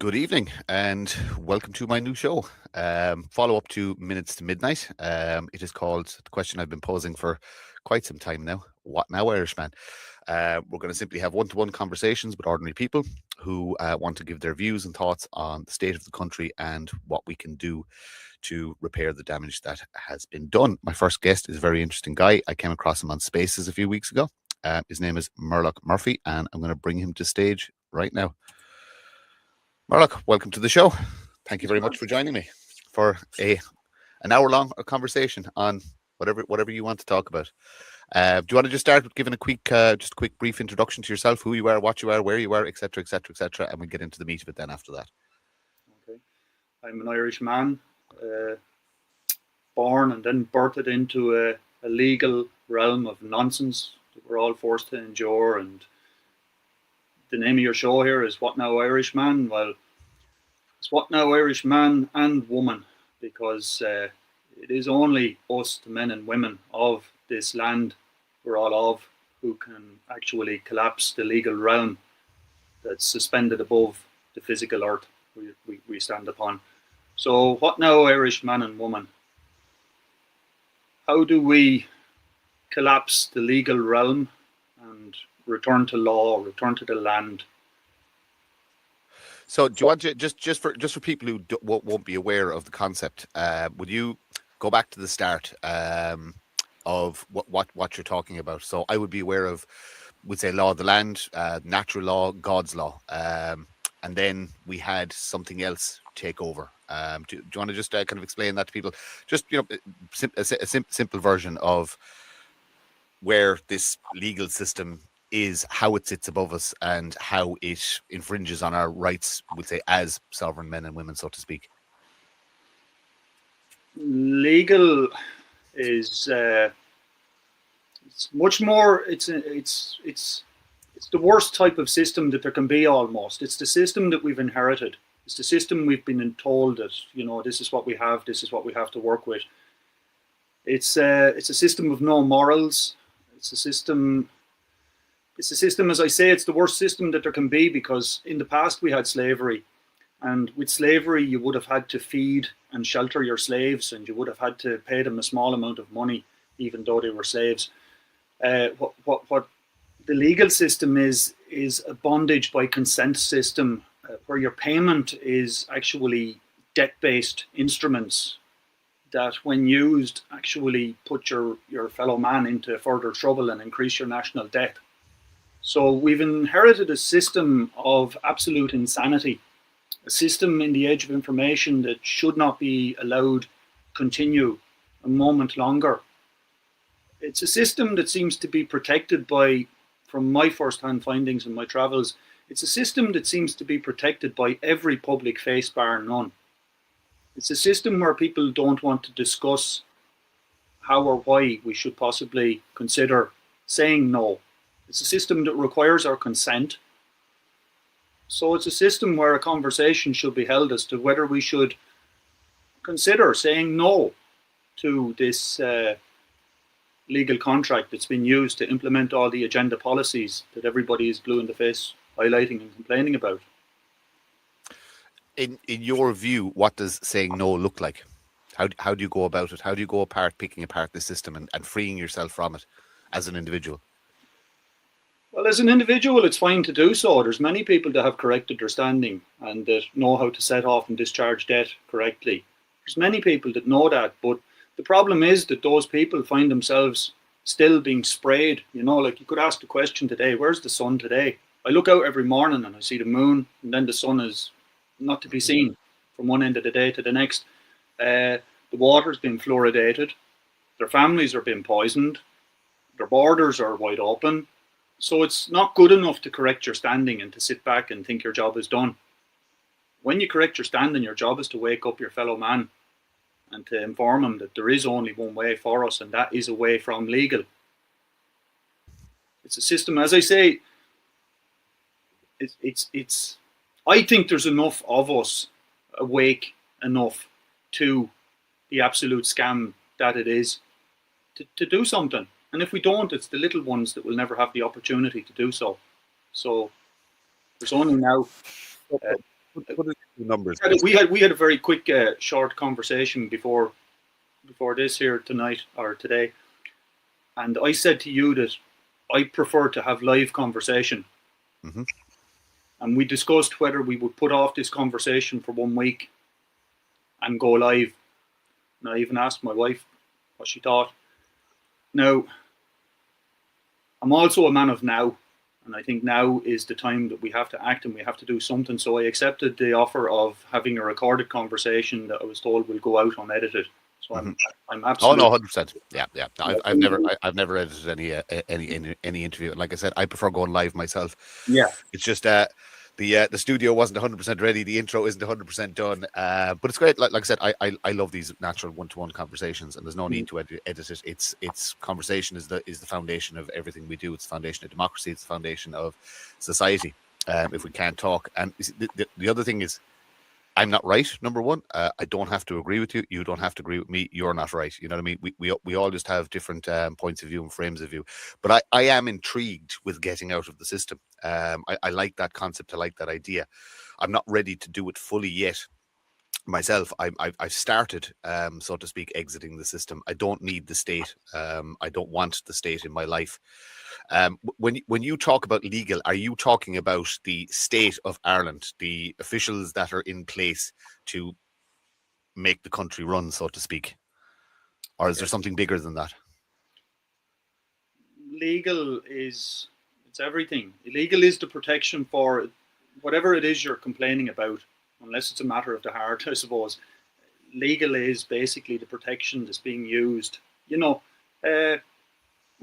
Good evening and welcome to my new show. Follow up to Minutes to Midnight. It is called the question I've been posing for quite some time now. What now, Irishman? We're going to simply have one-to-one conversations with ordinary people who want to give their views and thoughts on the state of the country and what we can do to repair the damage that has been done. My first guest is a very interesting guy. I came across him on Spaces a few weeks ago. His name is Murlock Murphy, and I'm going to bring him to stage right now. Murlock, welcome to the show. Thank you very much for joining me for an hour-long conversation on whatever you want to talk about. Do you want to just start with giving a quick brief introduction to yourself, who you are, what you are, where you are, etc., etc., etc., and we get into the meat of it then after that. Okay, I'm an Irishman, born and then birthed into a legal realm of nonsense that we're all forced to endure. And the name of your show here is What Now Irishman? Well, it's What Now Irishman and woman, because it is only us, the men and women of this land we're all of, who can actually collapse the legal realm that's suspended above the physical earth we stand upon. So what now, Irish man and woman? How do we collapse the legal realm and return to law, return to the land? So do you want to, just for people who won't be aware of the concept, would you go back to the start of what you're talking about? So I would be aware of, we'd say, law of the land, natural law, God's law, and then we had something else take over. Do you want to just kind of explain that to people? Just, a simple version of where this legal system is, how it sits above us, and how it infringes on our rights, we'd say, as sovereign men and women, so to speak. Legal is it's much more. It's the worst type of system that there can be. Almost, it's the system that we've inherited. It's the system we've been told that this is what we have. This is what we have to work with. It's a system of no morals. It's a system, as I say, it's the worst system that there can be, because in the past we had slavery, and with slavery you would have had to feed and shelter your slaves, and you would have had to pay them a small amount of money, even though they were slaves. What the legal system is a bondage by consent system, where your payment is actually debt-based instruments that, when used, actually put your fellow man into further trouble and increase your national debt. So we've inherited a system of absolute insanity, a system in the age of information that should not be allowed to continue a moment longer. It's a system that seems to be protected by, from my first-hand findings in my travels, it's a system that seems to be protected by every public face bar none. It's a system where people don't want to discuss how or why we should possibly consider saying no. It's a system that requires our consent. So it's a system where a conversation should be held as to whether we should consider saying no to this legal contract that's been used to implement all the agenda policies that everybody is blue in the face highlighting and complaining about. In your view, what does saying no look like? How do you go about it? How do you go picking apart the system and freeing yourself from it as an individual? Well, as an individual, it's fine to do so. There's many people that have corrected their standing and that know how to set off and discharge debt correctly. There's many people that know that, but the problem is that those people find themselves still being sprayed. Like you could ask the question today, where's the sun today? I look out every morning and I see the moon, and then the sun is not to be seen from one end of the day to the next. The water's been fluoridated. Their families are being poisoned. Their borders are wide open. So it's not good enough to correct your standing and to sit back and think your job is done. When you correct your standing, your job is to wake up your fellow man and to inform him that there is only one way for us, and that is away from legal. It's a system, as I say, it's I think there's enough of us awake enough to the absolute scam that it is to do something. And if we don't, it's the little ones that will never have the opportunity to do so. So there's only now What are the numbers? We had a very quick, short conversation before this here tonight or today, and I said to you that I prefer to have live conversation. Mm-hmm. And we discussed whether we would put off this conversation for 1 week and go live. And I even asked my wife what she thought. Now, I'm also a man of now, and I think now is the time that we have to act and we have to do something. So I accepted the offer of having a recorded conversation that I was told will go out unedited. So I'm absolutely. Oh no, 100%. Yeah. No, I've never edited any interview. And like I said, I prefer going live myself. Yeah. It's just the studio wasn't 100% ready. The intro isn't 100% done. But it's great. Like I said, I love these natural one-to-one conversations, and there's no need to edit it. It's conversation is the foundation of everything we do. It's the foundation of democracy. It's the foundation of society. If we can't talk, and the other thing is, I'm not right. Number one, I don't have to agree with you. You don't have to agree with me. You're not right. You know what I mean? We all just have different points of view and frames of view. But I am intrigued with getting out of the system. I like that concept. I like that idea. I'm not ready to do it fully yet. Myself, I've started, so to speak, exiting the system. I don't need the state. I don't want the state in my life. When you talk about legal, are you talking about the state of Ireland, the officials that are in place to make the country run, so to speak? Or is there something bigger than that? Legal it's everything. Legal is the protection for whatever it is you're complaining about, unless it's a matter of the heart, I suppose. Legal is basically the protection that's being used.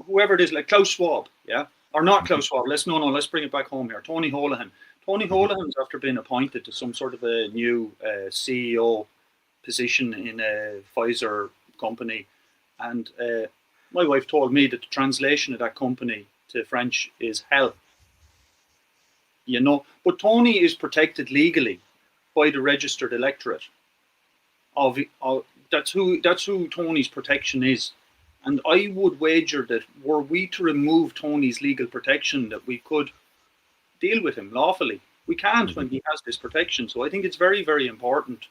Whoever it is, like Klaus Schwab, yeah? Or not Klaus Schwab, let's bring it back home here. Tony Holohan. Tony Holohan's after being appointed to some sort of a new CEO position in a Pfizer company. And my wife told me that the translation of that company to French is hell. But Tony is protected legally by the registered electorate. That's who Tony's protection is. And I would wager that were we to remove Tony's legal protection, that we could deal with him lawfully. We can't when he has this protection. So I think it's very, very important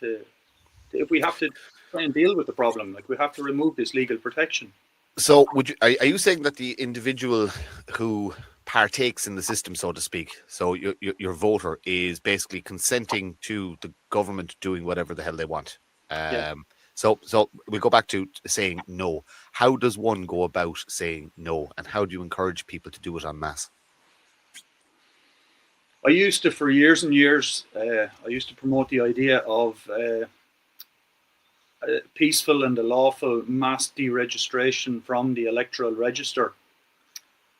if we have to try and deal with the problem, like we have to remove this legal protection. So are you saying that the individual who partakes in the system, so to speak, so your voter is basically consenting to the government doing whatever the hell they want? Yeah. So we go back to saying no. How does one go about saying no, and how do you encourage people to do it en masse? I used to, for years and years, I used to promote the idea of peaceful and lawful mass deregistration from the electoral register.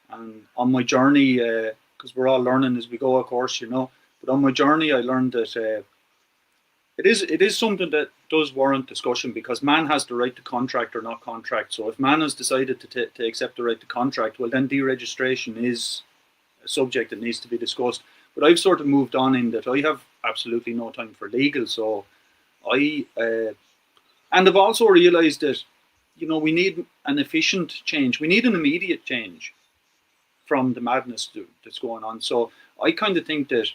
And on my journey, because we're all learning as we go, of course, but on my journey, I learned that it is something that does warrant discussion, because man has the right to contract or not contract. So if man has decided to accept the right to contract, well, then deregistration is a subject that needs to be discussed. But I've sort of moved on in that I have absolutely no time for legal. So and I've also realised that, we need an efficient change. We need an immediate change from the madness that's going on. So I kind of think that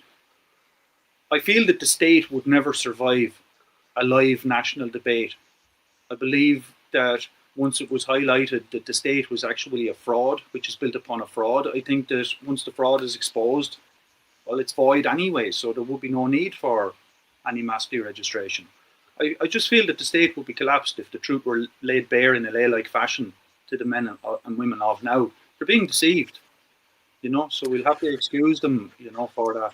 I feel that the state would never survive a live national debate. I believe that once it was highlighted that the state was actually a fraud, which is built upon a fraud, I think that once the fraud is exposed, well, it's void anyway, so there would be no need for any mass deregistration. I just feel that the state would be collapsed if the truth were laid bare in a lay-like fashion to the men and women of now. They're being deceived, so we'll have to excuse them, for that.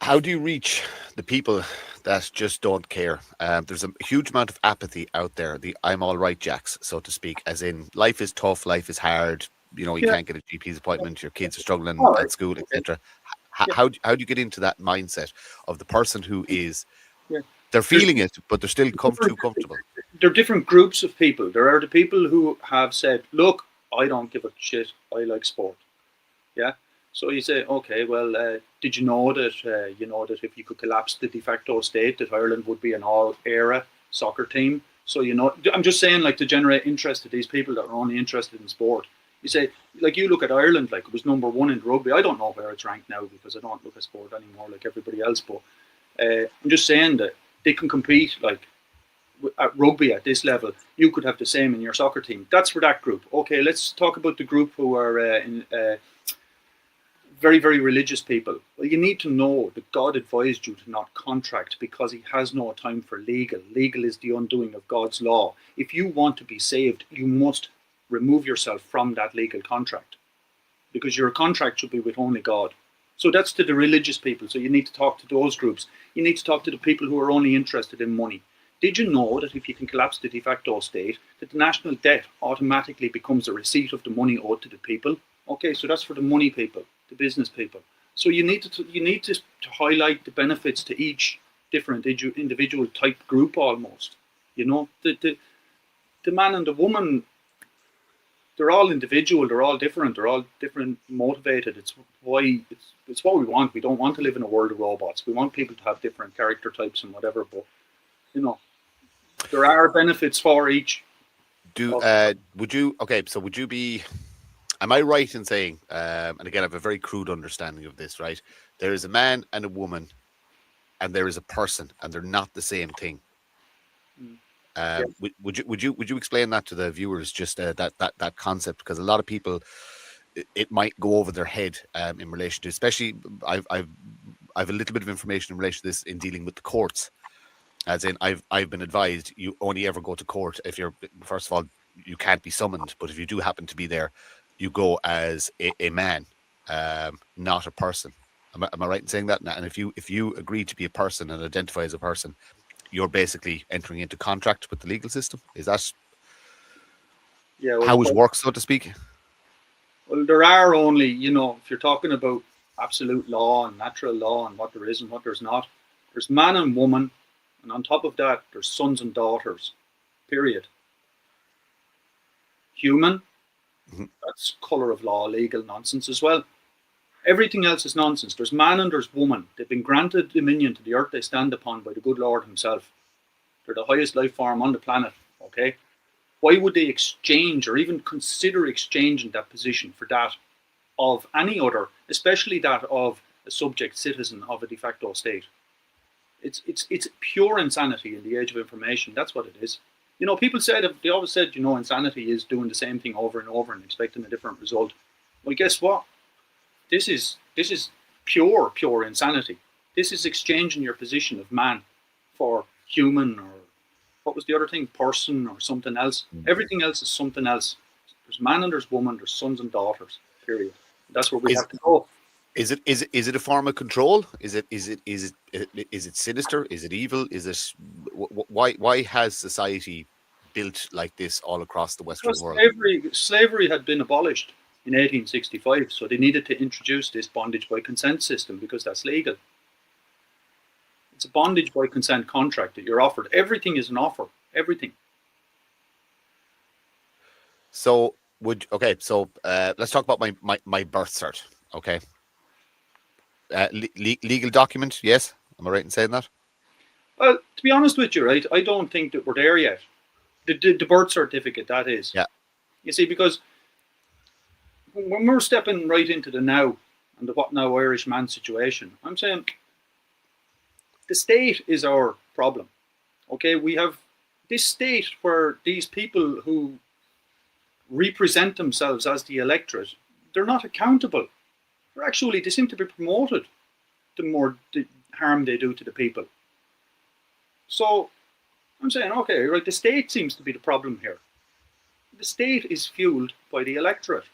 How do you reach the people that just don't care? There's a huge amount of apathy out there, the I'm all right jacks, so to speak, as in life is tough, life is hard, you can't get a GP's appointment, your kids are struggling at school, etc. How do you get into that mindset of the person who is, they're feeling it, but they're still too comfortable? There are different groups of people. There are the people who have said, look, I don't give a shit, I like sport. Yeah. So you say, okay, well, did you know that that if you could collapse the de facto state, that Ireland would be an all-era soccer team? So I'm just saying, like, to generate interest to these people that are only interested in sport. You say, like you look at Ireland, like it was number one in rugby. I don't know where it's ranked now because I don't look at sport anymore like everybody else. But I'm just saying that they can compete like at rugby at this level. You could have the same in your soccer team. That's for that group. Okay, let's talk about the group who are very, very religious people. Well, you need to know that God advised you to not contract because he has no time for legal. Legal is the undoing of God's law. If you want to be saved, you must remove yourself from that legal contract because your contract should be with only God. So that's to the religious people. So you need to talk to those groups. You need to talk to the people who are only interested in money. Did you know that if you can collapse the de facto state, that the national debt automatically becomes a receipt of the money owed to the people? Okay, so that's for the money people, the business people. So you need to highlight the benefits to each different individual type group almost. You know, the man and the woman, they're all individual, they're all different motivated. It's what we want. We don't want to live in a world of robots. We want people to have different character types and whatever, but you know, there are benefits for each. Would you be, am I right in saying, and again I have a very crude understanding of this, right? There is a man and a woman and there is a person and they're not the same thing. Yeah. Would you explain that to the viewers, just that concept, because a lot of people, it might go over their head in relation to, especially I've a little bit of information in relation to this in dealing with the courts, as in I've been advised you only ever go to court if you're, first of all, you can't be summoned, but if you do happen to be there, you go as a man, not a person. Am I right in saying that? And if you agree to be a person and identify as a person, you're basically entering into contract with the legal system. Is that how it works, so to speak? Well, there are only, if you're talking about absolute law and natural law and what there is and what there's not, there's man and woman, and on top of that, there's sons and daughters, period. Human, that's colour of law, legal nonsense as well. Everything else is nonsense. There's man and there's woman. They've been granted dominion to the earth they stand upon by the good Lord himself. They're the highest life form on the planet, okay? Why would they exchange or even consider exchanging that position for that of any other, especially that of a subject citizen of a de facto state? It's pure insanity in the age of information. That's what it is. People say that, they always said, insanity is doing the same thing over and over and expecting a different result. Well, guess what? This is pure insanity. This is exchanging your position of man for human, or what was the other thing? Person or something else. Everything else is something else. There's man and there's woman, there's sons and daughters, period. That's where we have to go. Is it a form of control? Is it sinister? Is it evil? Is it why has society built like this all across the Western world? Slavery had been abolished in 1865, so they needed to introduce this bondage by consent system because that's legal. It's a bondage by consent contract that you're offered. Everything is an offer. Everything. So let's talk about my birth cert. Okay. Legal document, yes. Am I right in saying that? Well, to be honest with you, right, I don't think that we're there yet. The birth certificate, that is. Yeah. You see, because when we're stepping right into the now and the what now Irishman situation, I'm saying the state is our problem. Okay, we have this state where these people who represent themselves as the electorate, they're not accountable. They seem to be promoted the more the harm they do to the people. So I'm saying, okay, right, the state seems to be the problem here. The state is fueled by the electorate.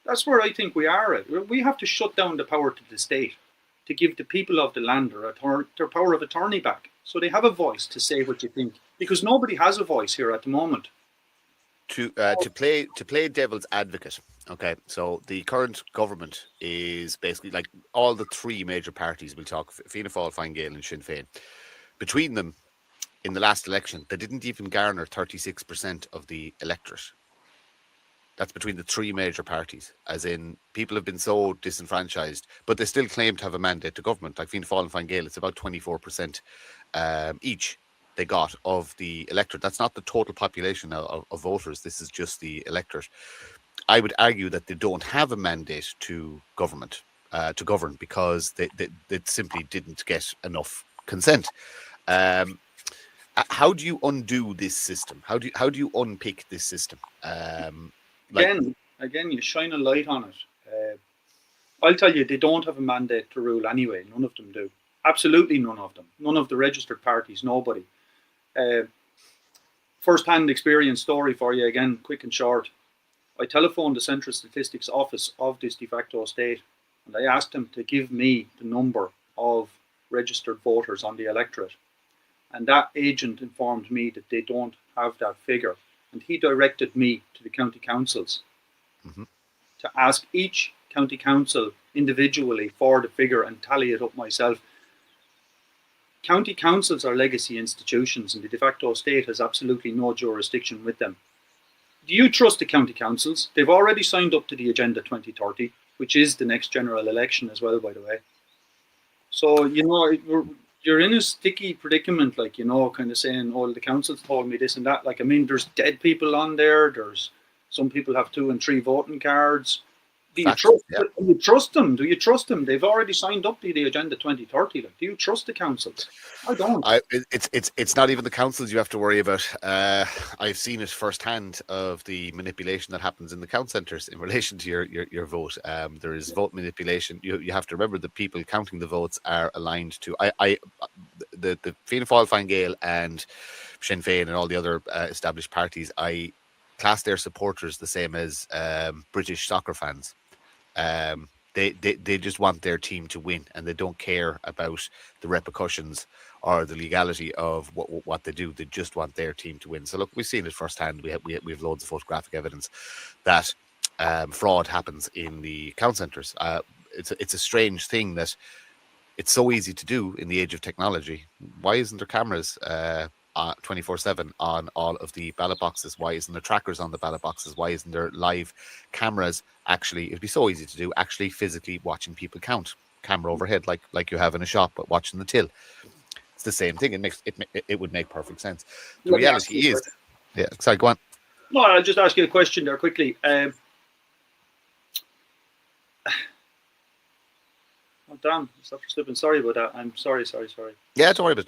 That's where I think we are at. We have to shut down the power to the state to give the people of the land their power of attorney back, so they have a voice to say what you think, because nobody has a voice here at the moment. To play devil's advocate, okay, so the current government is basically like all the three major parties, we'll talk Fianna Fáil, Fine Gael and Sinn Féin. Between them, in the last election, they didn't even garner 36% of the electorate. That's between the three major parties, as in people have been so disenfranchised, but they still claim to have a mandate to government. Like Fianna Fáil and Fine Gael, it's about 24% each they got of the electorate. That's not the total population of voters. This is just the electorate. I would argue that they don't have a mandate to govern because they simply didn't get enough consent. How do you undo this system? How do you unpick this system? Again, you shine a light on it. I'll tell you, they don't have a mandate to rule anyway. None of them do. Absolutely none of them. None of the registered parties, nobody. First-hand experience story for you, again, quick and short. I telephoned the Central Statistics Office of this de facto state, and I asked them to give me the number of registered voters on the electorate. And that agent informed me that they don't have that figure. And he directed me to the county councils to ask each county council individually for the figure and tally it up myself. County councils are legacy institutions, and the de facto state has absolutely no jurisdiction with them. Do you trust the county councils? They've already signed up to the Agenda 2030, which is the next general election as well, by the way. So, you're in a sticky predicament, kind of saying, oh, the councils told me this and that. There's dead people on there. Some people have 2 and 3 voting cards. Do you trust them? Do you trust them? They've already signed up to the Agenda 2030. Do you trust the councils? I don't. It's not even the councils you have to worry about. I've seen it firsthand of the manipulation that happens in the count centres in relation to your vote. There is vote manipulation. You have to remember the people counting the votes are aligned to the Fianna Fáil, Fine Gael and Sinn Féin and all the other established parties. I class their supporters the same as British soccer fans. They just want their team to win, and they don't care about the repercussions or the legality of what they do. They just want their team to win. So look, we've seen it firsthand. We have loads of photographic evidence that fraud happens in the count centres. It's a strange thing that it's so easy to do in the age of technology. Why isn't there cameras 24/7 on all of the ballot boxes? Why isn't there trackers on the ballot boxes? Why isn't there live cameras? Actually, it'd be so easy to do, actually physically watching people count, camera overhead, like you have in a shop, but watching the till. It's the same thing. It would make perfect sense. The reality is, sorry, go on. No, I'll just ask you a question there quickly. Oh damn! Stop slipping. Sorry about that. I'm sorry. Yeah, don't worry about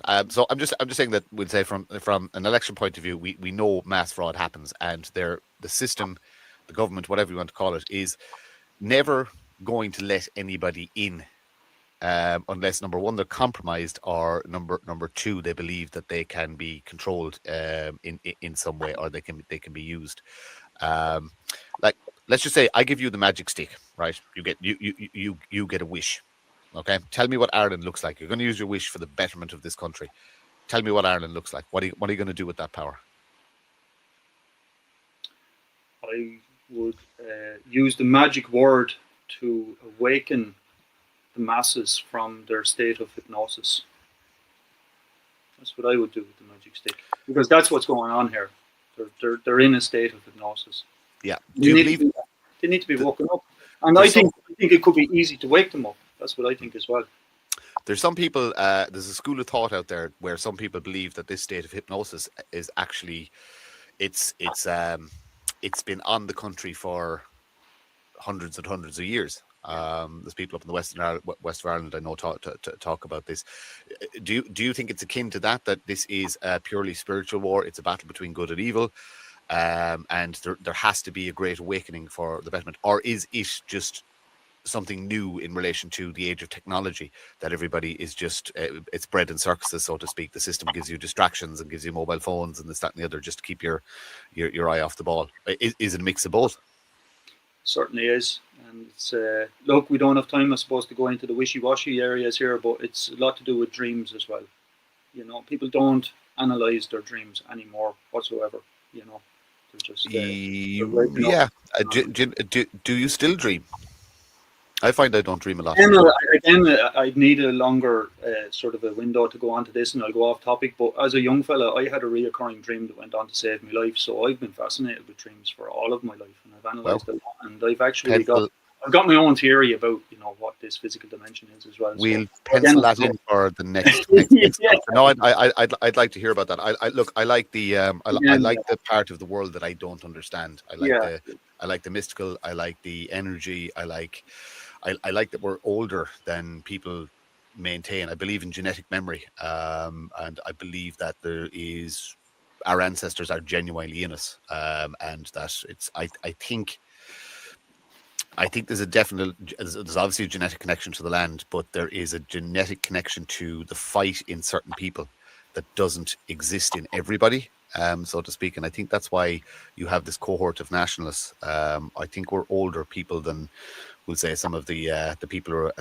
it. So I'm just saying that we'd say from an election point of view, we know mass fraud happens, and the system, the government, whatever you want to call it, is never going to let anybody in unless number one they're compromised, or number two they believe that they can be controlled in some way, or they can be used. Like, let's just say I give you the magic stick, right? You get a wish. Okay, tell me what Ireland looks like. You're going to use your wish for the betterment of this country. Tell me what Ireland looks like. What are you going to do with that power? I would use the magic word to awaken the masses from their state of hypnosis. That's what I would do with the magic stick, because that's what's going on here. They're in a state of hypnosis. Yeah. They need to be woken up, and I think it could be easy to wake them up. That's what I think as well. There's some people. There's a school of thought out there where some people believe that this state of hypnosis is actually, it's been on the country for hundreds and hundreds of years. There's people up in the west of Ireland I know talk about this. Do you think it's akin to that this is a purely spiritual war? It's a battle between good and evil, and there has to be a great awakening for the betterment, or is it just something new in relation to the age of technology, that everybody is just it's bread and circuses, so to speak? The system gives you distractions and gives you mobile phones and this, that, and the other, just to keep your eye off the ball. Is it a mix of both? Certainly is. And it's look, we don't have time, I suppose, to go into the wishy-washy areas here, but it's a lot to do with dreams as well. People don't analyze their dreams anymore whatsoever. They're just yeah. Do you still dream? I find I don't dream a lot. Again, I'd need a longer sort of a window to go on to this, and I'll go off topic. But as a young fella, I had a reoccurring dream that went on to save my life. So I've been fascinated with dreams for all of my life, and I've analysed a lot. And I've actually got my own theory about what this physical dimension is as well. We'll pencil that in for the next. No, I'd like to hear about that. I like the I like the part of the world that I don't understand. I I like the mystical. I like the energy. I like that we're older than people maintain. I believe in genetic memory, and I believe that our ancestors are genuinely in us, and that it's. I think there's obviously a genetic connection to the land, but there is a genetic connection to the fight in certain people that doesn't exist in everybody, so to speak. And I think that's why you have this cohort of nationalists. I think we're older people than, we'll say, some of the people who are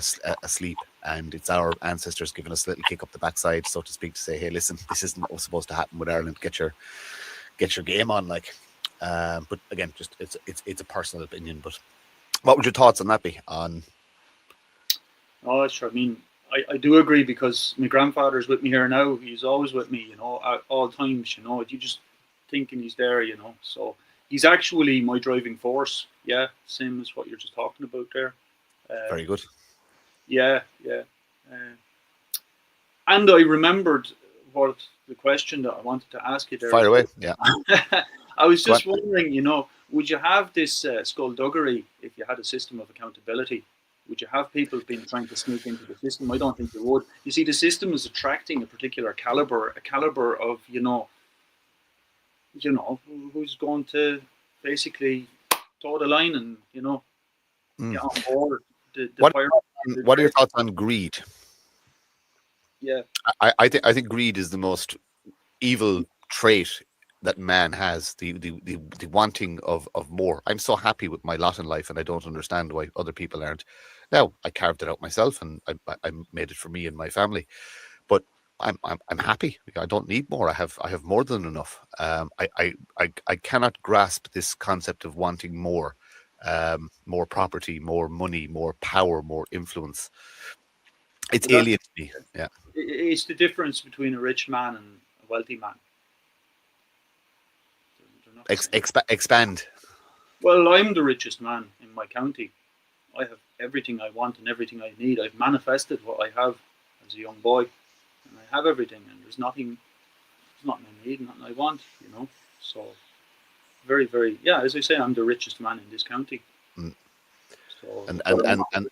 asleep, and it's our ancestors giving us a little kick up the backside, so to speak, to say, hey, listen, this isn't what's supposed to happen with Ireland. Get your game on, like. But again, just it's a personal opinion, but. What would your thoughts on that be? Oh, sure. I mean, I do agree, because my grandfather's with me here now. He's always with me, at all times. You just thinking he's there, So he's actually my driving force. Yeah, same as what you're just talking about there. Very good. Yeah, yeah. And I remembered what the question that I wanted to ask you there. Fire away. Yeah. I was just wondering, would you have this skullduggery if you had a system of accountability? Would you have people being trying to sneak into the system? I don't think you would. You see, the system is attracting a particular caliber of, who's going to basically toe the line and, get on board. What are your thoughts on greed? Yeah. I think greed is the most evil trait that man has, the wanting of more. I'm so happy with my lot in life, and I don't understand why other people aren't. Now, I carved it out myself, and I made it for me and my family, but I'm happy. I don't need more. I have more than enough. I cannot grasp this concept of wanting more property, more money, more power, more influence. It's alien to me. Yeah, it's the difference between a rich man and a wealthy man. Expand. Well, I'm the richest man in my county. I have everything I want and everything I need. I've manifested what I have as a young boy, and I have everything. And there's nothing I need, nothing I want. So very, very, yeah. As I say, I'm the richest man in this county. Mm. So,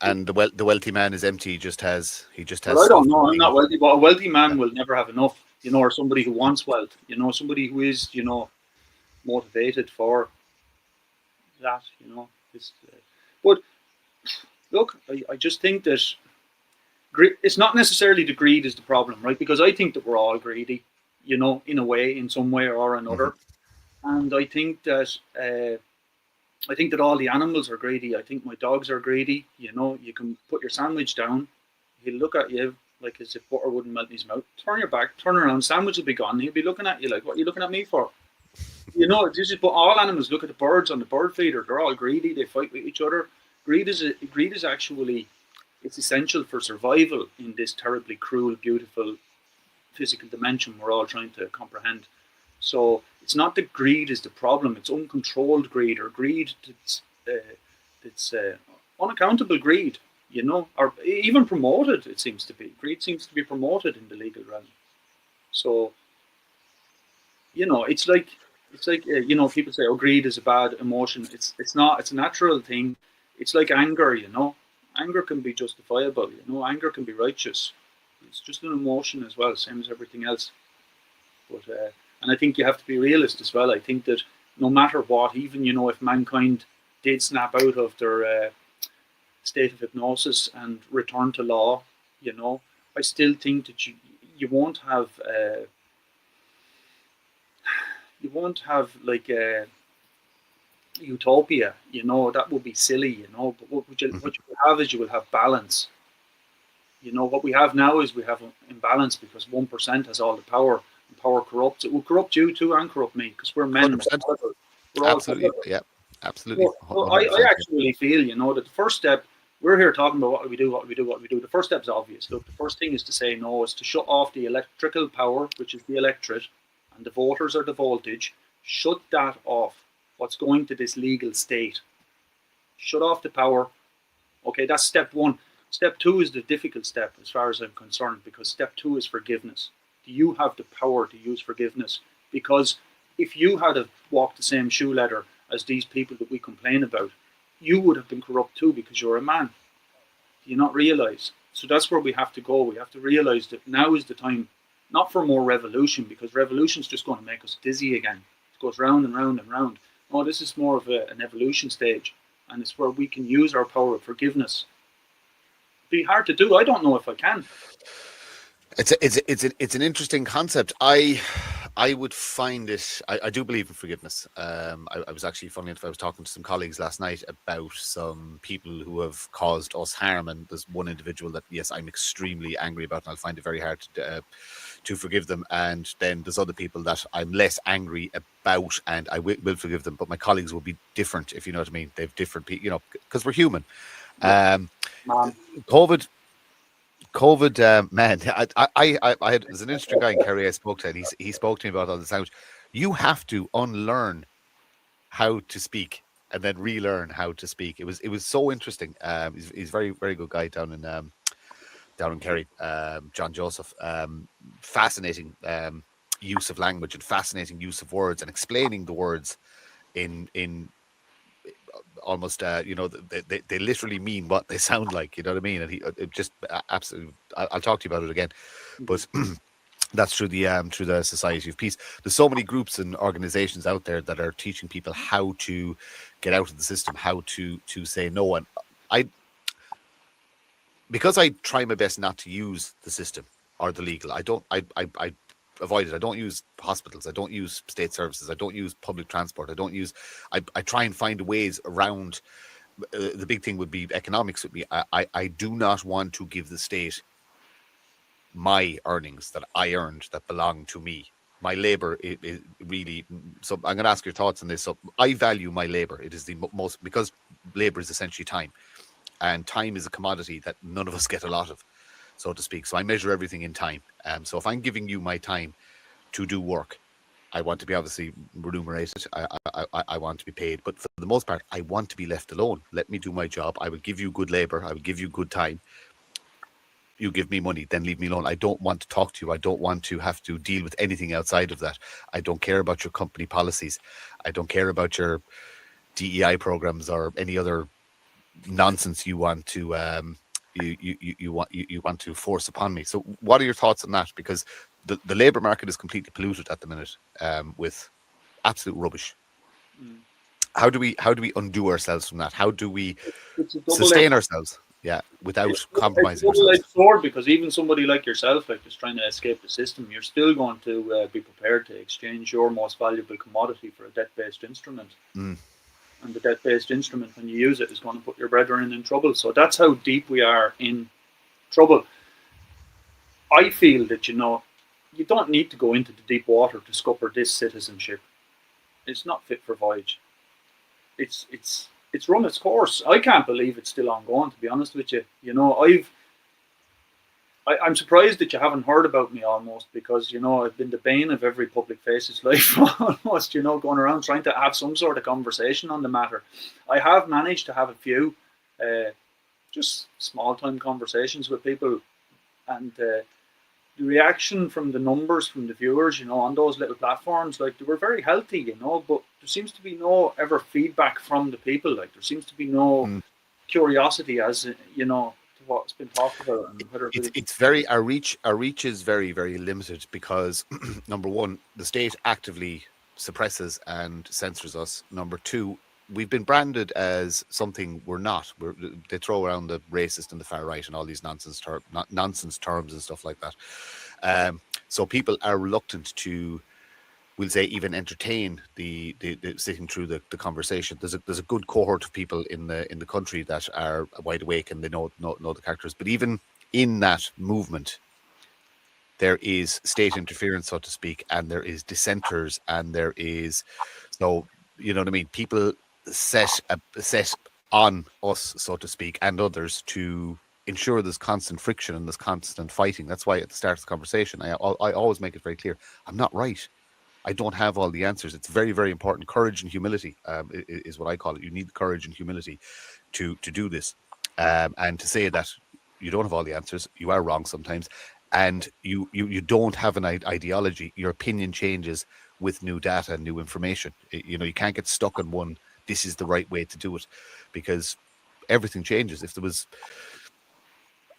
and the wealthy man is empty. He just has. Well, I don't know. I'm not wealthy, but a wealthy man will never have enough. Or somebody who wants wealth. Somebody who is, motivated for that, but look, I just think that it's not necessarily the greed is the problem, right? Because I think that we're all greedy, in a way, in some way or another. And I think that all the animals are greedy. I think my dogs are greedy. You can put your sandwich down, he'll look at you like as if butter wouldn't melt in his mouth. Turn your back, turn around, sandwich will be gone. He'll be looking at you like, what are you looking at me for? But all animals, look at the birds on the bird feeder. They're all greedy. They fight with each other. Greed is actually, it's essential for survival in this terribly cruel, beautiful physical dimension we're all trying to comprehend. So it's not that greed is the problem. It's uncontrolled greed, or greed that's unaccountable greed, or even promoted. It seems to be. Greed seems to be promoted in the legal realm. So, it's like people say, oh, greed is a bad emotion. It's not. It's a natural thing. It's like anger. Anger can be justifiable. Anger can be righteous. It's just an emotion as well, same as everything else. But and I think you have to be realist as well. I think that no matter what, even if mankind did snap out of their state of hypnosis and return to law, I still think that you won't have. You won't have like a utopia, that would be silly, but what you will have is you will have balance. What we have now is we have an imbalance because 1% has all the power, and power corrupts. It will corrupt you too and corrupt me because we're men. We're absolutely, yeah, absolutely. Well, I actually feel, that the first step, we're here talking about what we do. The first step is obvious. Look, the first thing is to say no, is to shut off the electrical power, which is the electorate, and the voters are the voltage. Shut that off. What's going to this legal state? Shut off the power. Okay, that's step one. Step two is the difficult step as far as I'm concerned, because step two is forgiveness. Do you have the power to use forgiveness? Because if you had walked the same shoe leather as these people that we complain about, you would have been corrupt too because you're a man. Do you not realize? So that's where we have to go. We have to realize that now is the time, not for more revolution, because revolution is just going to make us dizzy again. It goes round and round and round. No, this is more of an evolution stage, and it's where we can use our power of forgiveness. It'd be hard to do. I don't know if I can. It's an interesting concept. I would find it. I do believe in forgiveness. I was actually, funny enough, I was talking to some colleagues last night about some people who have caused us harm, and there's one individual that, yes, I'm extremely angry about, and I'll find it very hard to forgive them. And then there's other people that I'm less angry about, and I will forgive them. But my colleagues will be different, if you know what I mean. They've different people, because we're human. COVID, man, I had, there's an interesting guy in Kerry I spoke to, and he spoke to me about all this language. You have to unlearn how to speak and then relearn how to speak. It was so interesting. He's very, very good guy down in Kerry, John Joseph. Fascinating use of language and fascinating use of words and explaining the words in almost they literally mean what they sound like, you know what I mean? And he just absolutely, I'll talk to you about it again, but that's through the Society of Peace. There's so many groups and organizations out there that are teaching people how to get out of the system, how to say no. And because I try my best not to use the system or the legal, I avoid it. I don't use hospitals. I don't use state services. I don't use public transport. I try and find ways around. The big thing would be economics with me. I do not want to give the state my earnings that I earned that belong to me. My labor is really, so I'm going to ask your thoughts on this. So I value my labor. It is the most, because labor is essentially time, and time is a commodity that none of us get a lot of, so to speak. So I measure everything in time. So if I'm giving you my time to do work, I want to be obviously remunerated. I want to be paid. But for the most part, I want to be left alone. Let me do my job. I will give you good labor. I will give you good time. You give me money, then leave me alone. I don't want to talk to you. I don't want to have to deal with anything outside of that. I don't care about your company policies. I don't care about your DEI programs or any other nonsense you want to you want to force upon me. So what are your thoughts on that? Because the labor market is completely polluted at the minute with absolute rubbish. How do we undo ourselves from that? How do we sustain ourselves? Yeah, without compromising ourselves. It's a double-edged sword, because even somebody like yourself, like just trying to escape the system, you're still going to be prepared to exchange your most valuable commodity for a debt-based instrument. And the debt-based instrument, when you use it, is going to put your brethren in trouble. So that's how deep we are in trouble. I feel that, you don't need to go into the deep water to scupper this citizenship. It's not fit for voyage. It's run its course. I can't believe it's still ongoing, to be honest with you. I'm surprised that you haven't heard about me almost, because, I've been the bane of every public face's life almost, going around trying to have some sort of conversation on the matter. I have managed to have a few just small-time conversations with people, and the reaction from the numbers, from the viewers, on those little platforms, like, they were very healthy, but there seems to be no ever feedback from the people. Like, there seems to be no curiosity as, to what's been talked about. And whether it's very, our reach is very, very limited, because number one, the state actively suppresses and censors us. Number two, we've been branded as something we're not. They throw around the racist and the far right and all these nonsense terms and stuff like that. So people are reluctant to, we'll say, even entertain the sitting through the conversation. There's a good cohort of people in the country that are wide awake and they know the characters. But even in that movement, there is state interference, so to speak, and there is dissenters, and there is, so, you know what I mean? People set on us, so to speak, and others, to ensure there's constant friction and there's constant fighting. That's why at the start of the conversation, I always make it very clear, I'm not right. I don't have all the answers. It's very, very important. Courage and humility is what I call it. You need courage and humility to do this, and to say that you don't have all the answers. You are wrong sometimes, and you don't have an ideology. Your opinion changes with new data and new information. You know, you can't get stuck on one, this is the right way to do it, because everything changes. If there was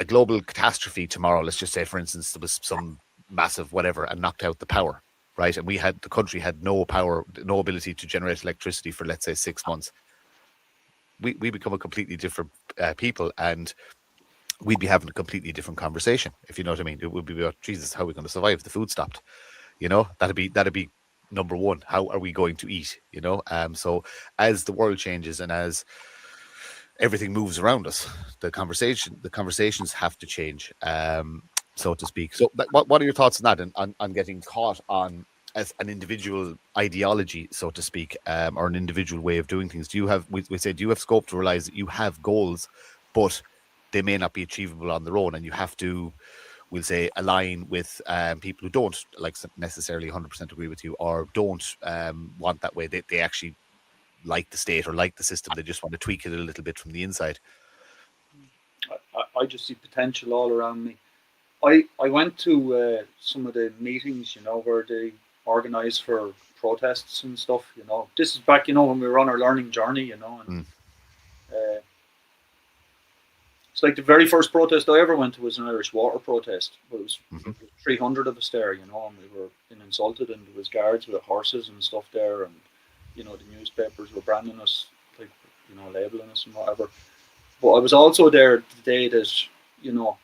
a global catastrophe tomorrow, let's just say, for instance, there was some massive whatever and knocked out the power, right? And the country had no power, no ability to generate electricity for, let's say, 6 months. We become a completely different people, and we'd be having a completely different conversation, if you know what I mean. It would be about, Jesus, how are we going to survive if the food stopped? You know, that'd be number one. How are we going to eat? You know, so as the world changes and as everything moves around us, the conversations have to change, so to speak. So what are your thoughts on that, and on getting caught on as an individual ideology, so to speak, or an individual way of doing things? Do you have, we said, do you have scope to realize that you have goals, but they may not be achievable on their own, and you have to, we'll say, align with people who don't like necessarily 100% agree with you, or don't want that way? They actually like the state or like the system. They just want to tweak it a little bit from the inside. I just see potential all around me. I went to some of the meetings, you know, where they organise for protests and stuff, you know. This is back, you know, when we were on our learning journey, you know. And it's like the very first protest I ever went to was an Irish water protest. But it was 300 of us there, you know, and we were being insulted, and there was guards with horses and stuff there, and, you know, the newspapers were branding us, like, you know, labeling us and whatever. But I was also there the day that, you know,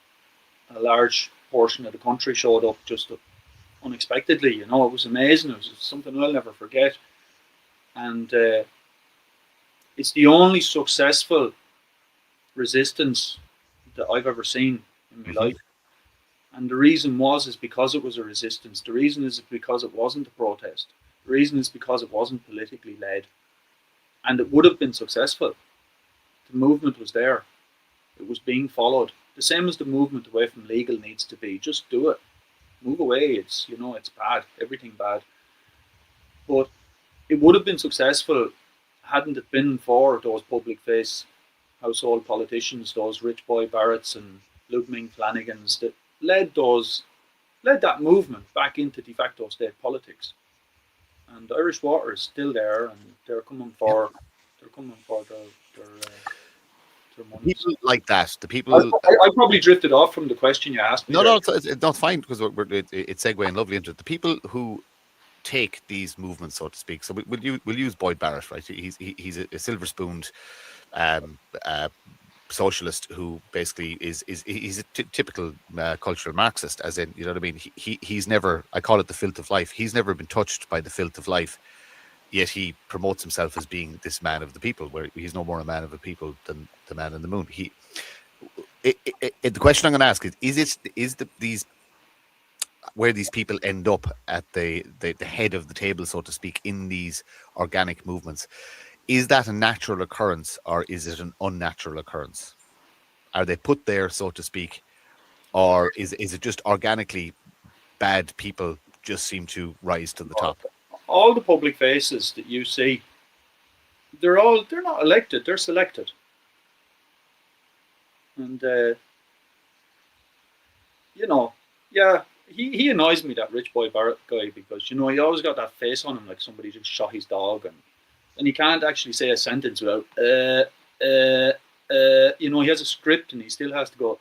a large portion of the country showed up just unexpectedly. You know, it was amazing. It was something I'll never forget. And it's the only successful resistance that I've ever seen in my life. And the reason is because it was a resistance. The reason is because it wasn't a protest. The reason is because it wasn't politically led. And it would have been successful. The movement was there. It was being followed. The same as the movement away from legal needs to be. Just do it. Move away. It's, you know, it's bad. Everything bad. But it would have been successful hadn't it been for those public face household politicians, those Rich Boy Barretts and Luke Ming Flanagans that led that movement back into de facto state politics. And Irish Water is still there, and they're coming for their money. People like that, the people. I probably drifted off from the question you asked me. No, it's fine, because it's segueing lovely into it. The people who take these movements, so to speak. So we'll use Boyd Barrett, right? He's a silver-spooned socialist who basically he's a typical cultural Marxist, as in, you know what I mean. He's never, I call it the filth of life. He's never been touched by the filth of life. Yet he promotes himself as being this man of the people, where he's no more a man of the people than the man in the moon. The question I'm going to ask is these where these people end up at the head of the table, so to speak, in these organic movements. Is that a natural occurrence, or is it an unnatural occurrence? Are they put there, so to speak, or is it just organically bad people just seem to rise to the top? All the public faces that you see, they're not elected, they're selected. And you know, yeah, he annoys me, that Rich Boy Barrett guy, because, you know, he always got that face on him like somebody just shot his dog, and he can't actually say a sentence without you know, he has a script and he still has to go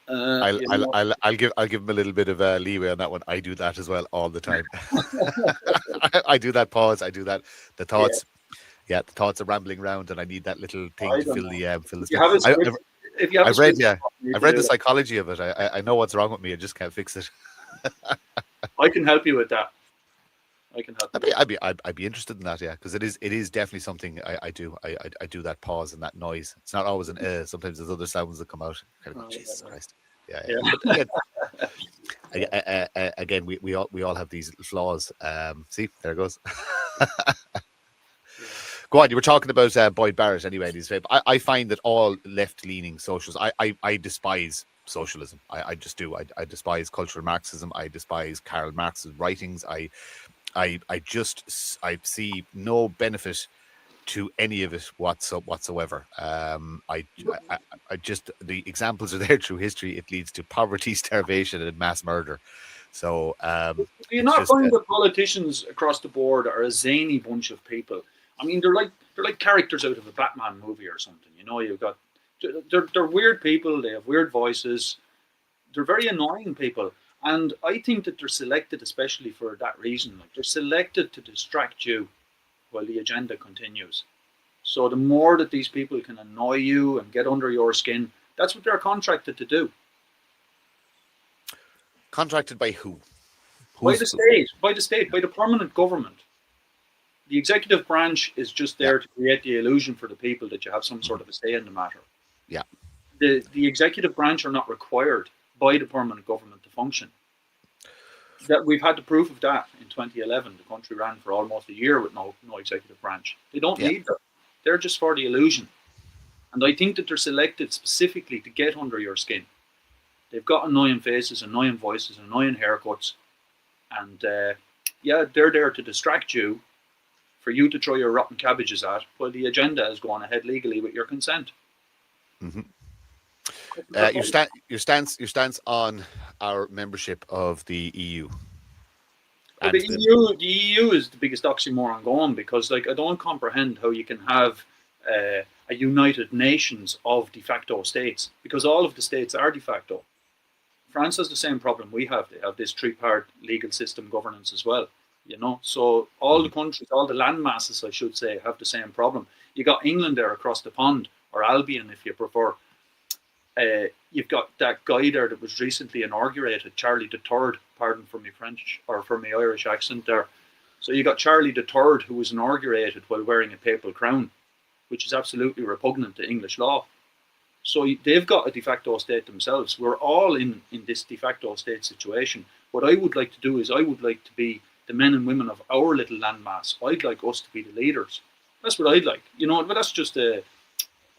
I'll give him a little bit of leeway on that one. I do that as well all the time. I do that pause, I do that, the thoughts. The thoughts are rambling around, and I need that little thing to fill the space. I've read the psychology of it. I know what's wrong with me. I just can't fix it. I can help you with that. I can help. I'd be interested in that, yeah, because it is definitely something I do. I do that pause and that noise. It's not always an sometimes there's other sounds that come out. Jesus Christ. Yeah. Again, we all have these flaws. See, there it goes. Go on. You were talking about Boyd Barrett anyway. I find that all left-leaning socialists, I despise socialism. I just do. I despise cultural Marxism. I despise Karl Marx's writings. I see no benefit to any of it whatsoever. I just, the examples are there through history. It leads to poverty, starvation, and mass murder. So Do you it's not just find that politicians across the board are a zany bunch of people? I mean, they're like characters out of a Batman movie or something. You know, you've got they're weird people. They have weird voices. They're very annoying people, and I think that they're selected especially for that reason. Like they're selected to distract you while the agenda continues. So the more that these people can annoy you and get under your skin, that's what they're contracted to do. contracted by who? By the state, by the permanent government. The executive branch is just there to create the illusion for the people that you have some sort of a say in the matter. Yeah. The executive branch are not required by the permanent government to function. That we've had the proof of that in 2011. The country ran for almost a year with no executive branch. They don't need that. They're just for the illusion. And I think that they're selected specifically to get under your skin. They've got annoying faces, annoying voices, annoying haircuts. And they're there to distract you, for you to throw your rotten cabbages at, while the agenda is going ahead legally with your consent. Mm-hmm. Your stance on our membership of the EU. Well, the EU is the biggest oxymoron going, because like I don't comprehend how you can have a United Nations of de facto states, because all of the states are de facto. France has the same problem we have. They have this three-part legal system governance as well. You know, so all the countries, all the land masses, I should say, have the same problem. You got England there across the pond, or Albion if you prefer. You've got that guy there that was recently inaugurated, Charlie III. Pardon for my French or for my Irish accent there. So you got Charlie III, who was inaugurated while wearing a papal crown, which is absolutely repugnant to English law. So they've got a de facto state themselves. We're all in this de facto state situation. What I would like to do is I would like to be the men and women of our little landmass. I'd like us to be the leaders. That's what I'd like. You know, but that's just I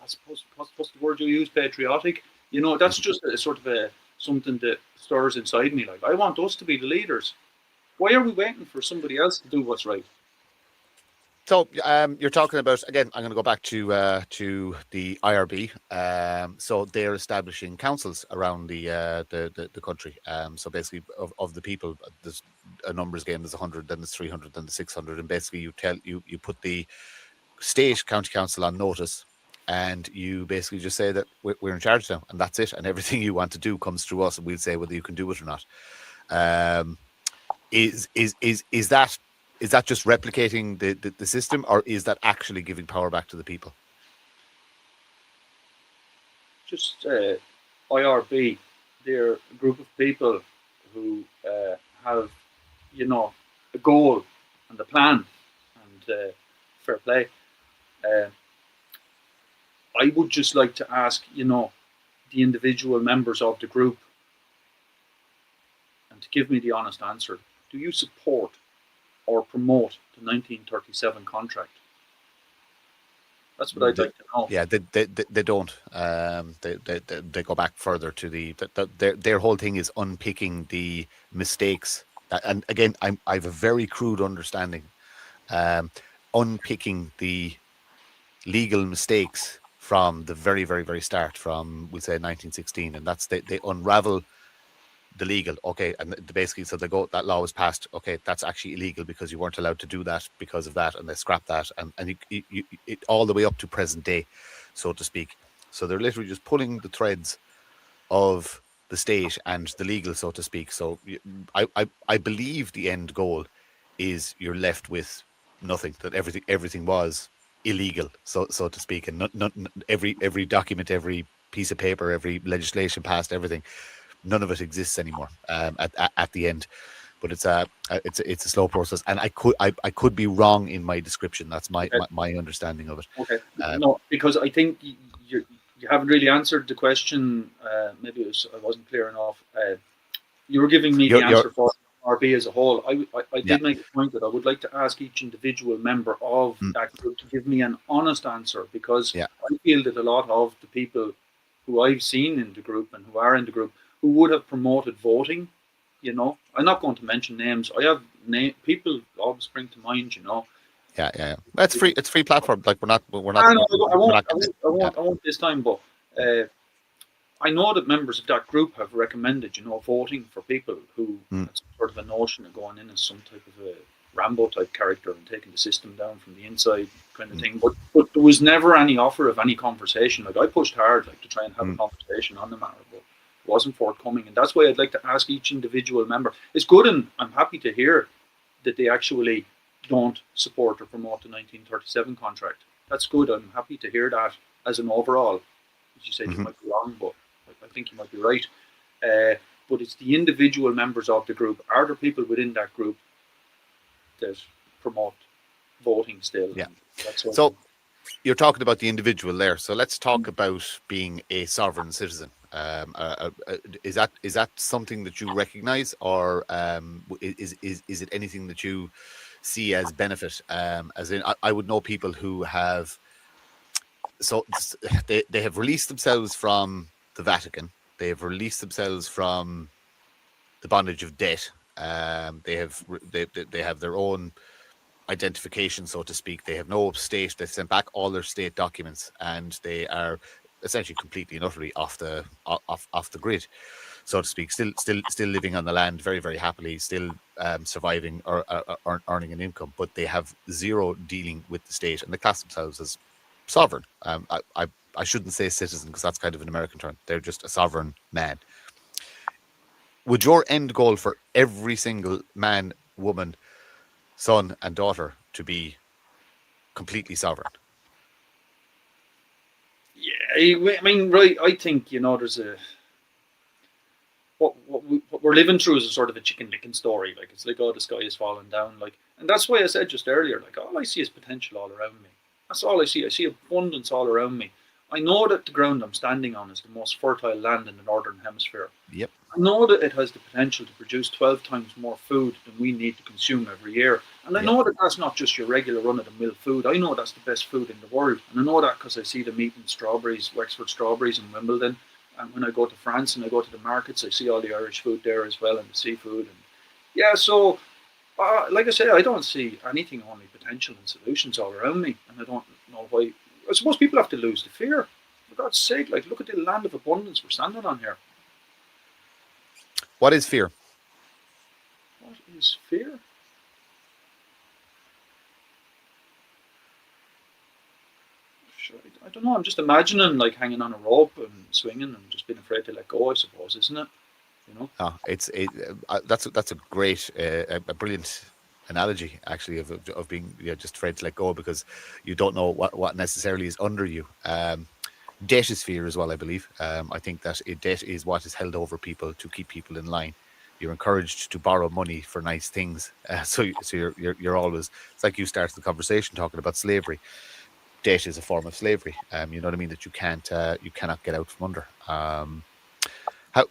suppose, what's the word you use? Patriotic. You know, that's just a sort of something that stirs inside me. Like, I want us to be the leaders. Why are we waiting for somebody else to do what's right? So you're talking about, again, I'm going to go back to the IRB. So they're establishing councils around the country. So basically, of the people, there's a numbers game. There's 100, then there's 300, then there's 600, and basically you put the state county council on notice, and you basically just say that we're in charge now, and that's it. And everything you want to do comes through us, and we'll say whether you can do it or not. Is that just replicating the system, or is that actually giving power back to the people? Just IRB, they're a group of people who have, you know, a goal and a plan, and fair play. I would just like to ask, you know, the individual members of the group, and to give me the honest answer. Do you support or promote the 1937 contract? That's what I'd like to know. Yeah, they don't. They go back further to their whole thing is unpicking the mistakes. And again, I have a very crude understanding. Unpicking the legal mistakes from the very, very, very start, from, we'll say, 1916, and that's they unravel the legal. Okay, and basically, so they go, that law was passed. Okay, that's actually illegal because you weren't allowed to do that because of that, and they scrap that, and it all the way up to present day, so to speak. So they're literally just pulling the threads of the state and the legal, so to speak. So I believe the end goal is you're left with nothing, that everything was illegal, so to speak, and not every document, every piece of paper, every legislation passed, everything, none of it exists anymore at the end. But it's a slow process, and I could be wrong in my description. That's my understanding of it. Okay, no, because I think you haven't really answered the question. Maybe I wasn't clear enough. You were giving me the answer for RB as a whole. I did make a point that I would like to ask each individual member of that group to give me an honest answer, because I feel that a lot of the people who I've seen in the group and who are in the group who would have promoted voting, you know, I'm not going to mention names. I have people always spring to mind, you know. Yeah. That's free. It's free platform. Like we're not. I won't this time, but I know that members of that group have recommended, voting for people who Mm. had sort of a notion of going in as some type of a Rambo type character and taking the system down from the inside kind of thing. But there was never any offer of any conversation. Like I pushed hard, like to try and have a conversation on the matter, but it wasn't forthcoming. And that's why I'd like to ask each individual member. It's good, and I'm happy to hear that they actually don't support or promote the 1937 contract. That's good. I'm happy to hear that as an overall. As you said, you might be wrong, but I think you might be right. But it's the individual members of the group. Are there people within that group that promote voting still? Yeah. That's So you're talking about the individual there. So let's talk about being a sovereign citizen. Is that something that you recognise, or is it anything that you see as benefit? As in, I would know people who have. So they have released themselves from the Vatican. They have released themselves from the bondage of debt. They have their own identification, so to speak. They have no state. They've sent back all their state documents, and they are essentially completely and utterly off the grid, so to speak. Still living on the land very, very happily. Still surviving or earning an income, but they have zero dealing with the state, and they class themselves as sovereign. I shouldn't say citizen, because that's kind of an American term. They're just a sovereign man. Would your end goal for every single man, woman, son, and daughter to be completely sovereign? Yeah, I mean, right. I think there's a what we're living through is a sort of a chicken licking story. Like it's like, oh, the sky is falling down. Like, and that's why I said just earlier, like all I see is potential all around me. That's all I see. I see abundance all around me. I know that the ground I'm standing on is the most fertile land in the northern hemisphere. Yep. I know that it has the potential to produce 12 times more food than we need to consume every year. And I know that that's not just your regular run-of-the-mill food. I know that's the best food in the world. And I know that because I see them eating strawberries, Wexford strawberries in Wimbledon. And when I go to France and I go to the markets, I see all the Irish food there as well, and the seafood. And yeah, so like I say, I don't see anything, only potential and solutions all around me. And I don't know why. I suppose people have to lose the fear. For God's sake, like, look at the land of abundance we're standing on here. What is fear? What is fear? I don't know. I'm just imagining like hanging on a rope and swinging and just being afraid to let go, I suppose, isn't it? That's a great, a brilliant analogy, actually, of being just afraid to let go, because you don't know what necessarily is under you. Debt is fear as well, I believe. I think that debt is what is held over people to keep people in line. You're encouraged to borrow money for nice things, so you're always. It's like you started the conversation talking about slavery. Debt is a form of slavery. You know what I mean? That you cannot get out from under. How?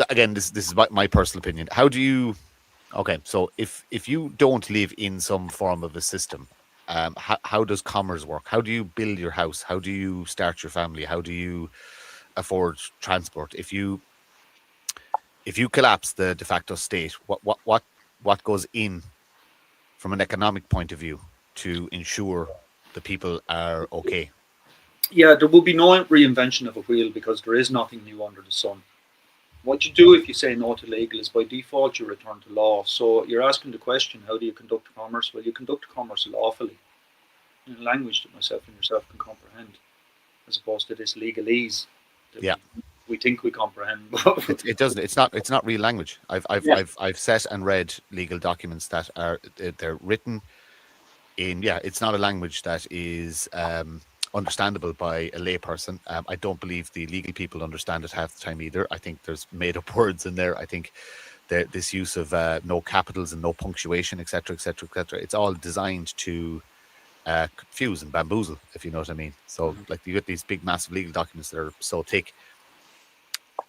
Again, this is my personal opinion. How do you? Okay, so if you don't live in some form of a system, how does commerce work? How do you build your house? How do you start your family? How do you afford transport? If you collapse the de facto state, what goes in from an economic point of view to ensure the people are okay? Yeah, there will be no reinvention of a wheel, because there is nothing new under the sun. What you do if you say no to legal is by default you return to law. So you're asking the question, how do you conduct commerce? Well, you conduct commerce lawfully, in a language that myself and yourself can comprehend, as opposed to this legalese that we think we comprehend. It doesn't. It's not real language. I've set and read legal documents that they're written in. Yeah, it's not a language that is understandable by a layperson. I don't believe the legal people understand it half the time either. I think there's made up words in there. I think this use of no capitals and no punctuation, etc., etc., etc. It's all designed to confuse and bamboozle, if you know what I mean. So, like, you get these big, massive legal documents that are so thick,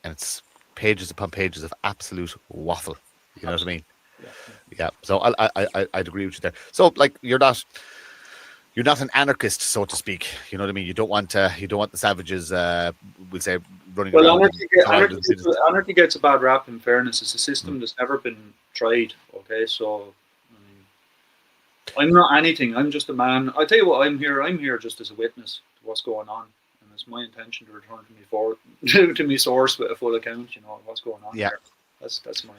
and it's pages upon pages of absolute waffle. You know what I mean? Yeah. So I'd agree with you there. So, like, you're not an anarchist, so to speak. You know what I mean? You don't want the savages, we'll say, running around. Well, anarchy gets a bad rap. In fairness, it's a system that's never been tried. Okay, so I'm not anything. I'm just a man. I tell you what, I'm here just as a witness to what's going on, and it's my intention to return to my source with a full account. You know what's going on there. That's my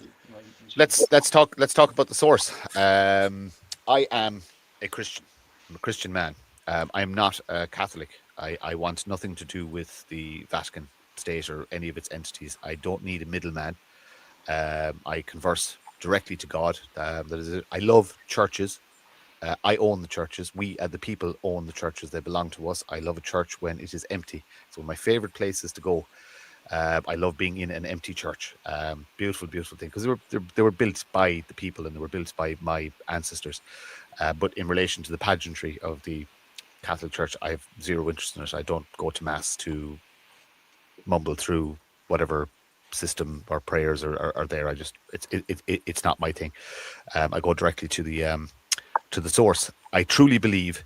let's talk about the source. I am a Christian. I'm a Christian man. I am not a Catholic. I want nothing to do with the Vatican state or any of its entities. I don't need a middleman. I converse directly to God. That is it. I love churches. I own the churches. We, the people, own the churches. They belong to us. I love a church when it is empty. It's one of my favorite places to go. I love being in an empty church. Beautiful, beautiful thing, because they were built by the people and they were built by my ancestors. But in relation to the pageantry of the Catholic Church, I have zero interest in it. I don't go to mass to mumble through whatever system or prayers are there. I just it's not my thing. I go directly to the source. I truly believe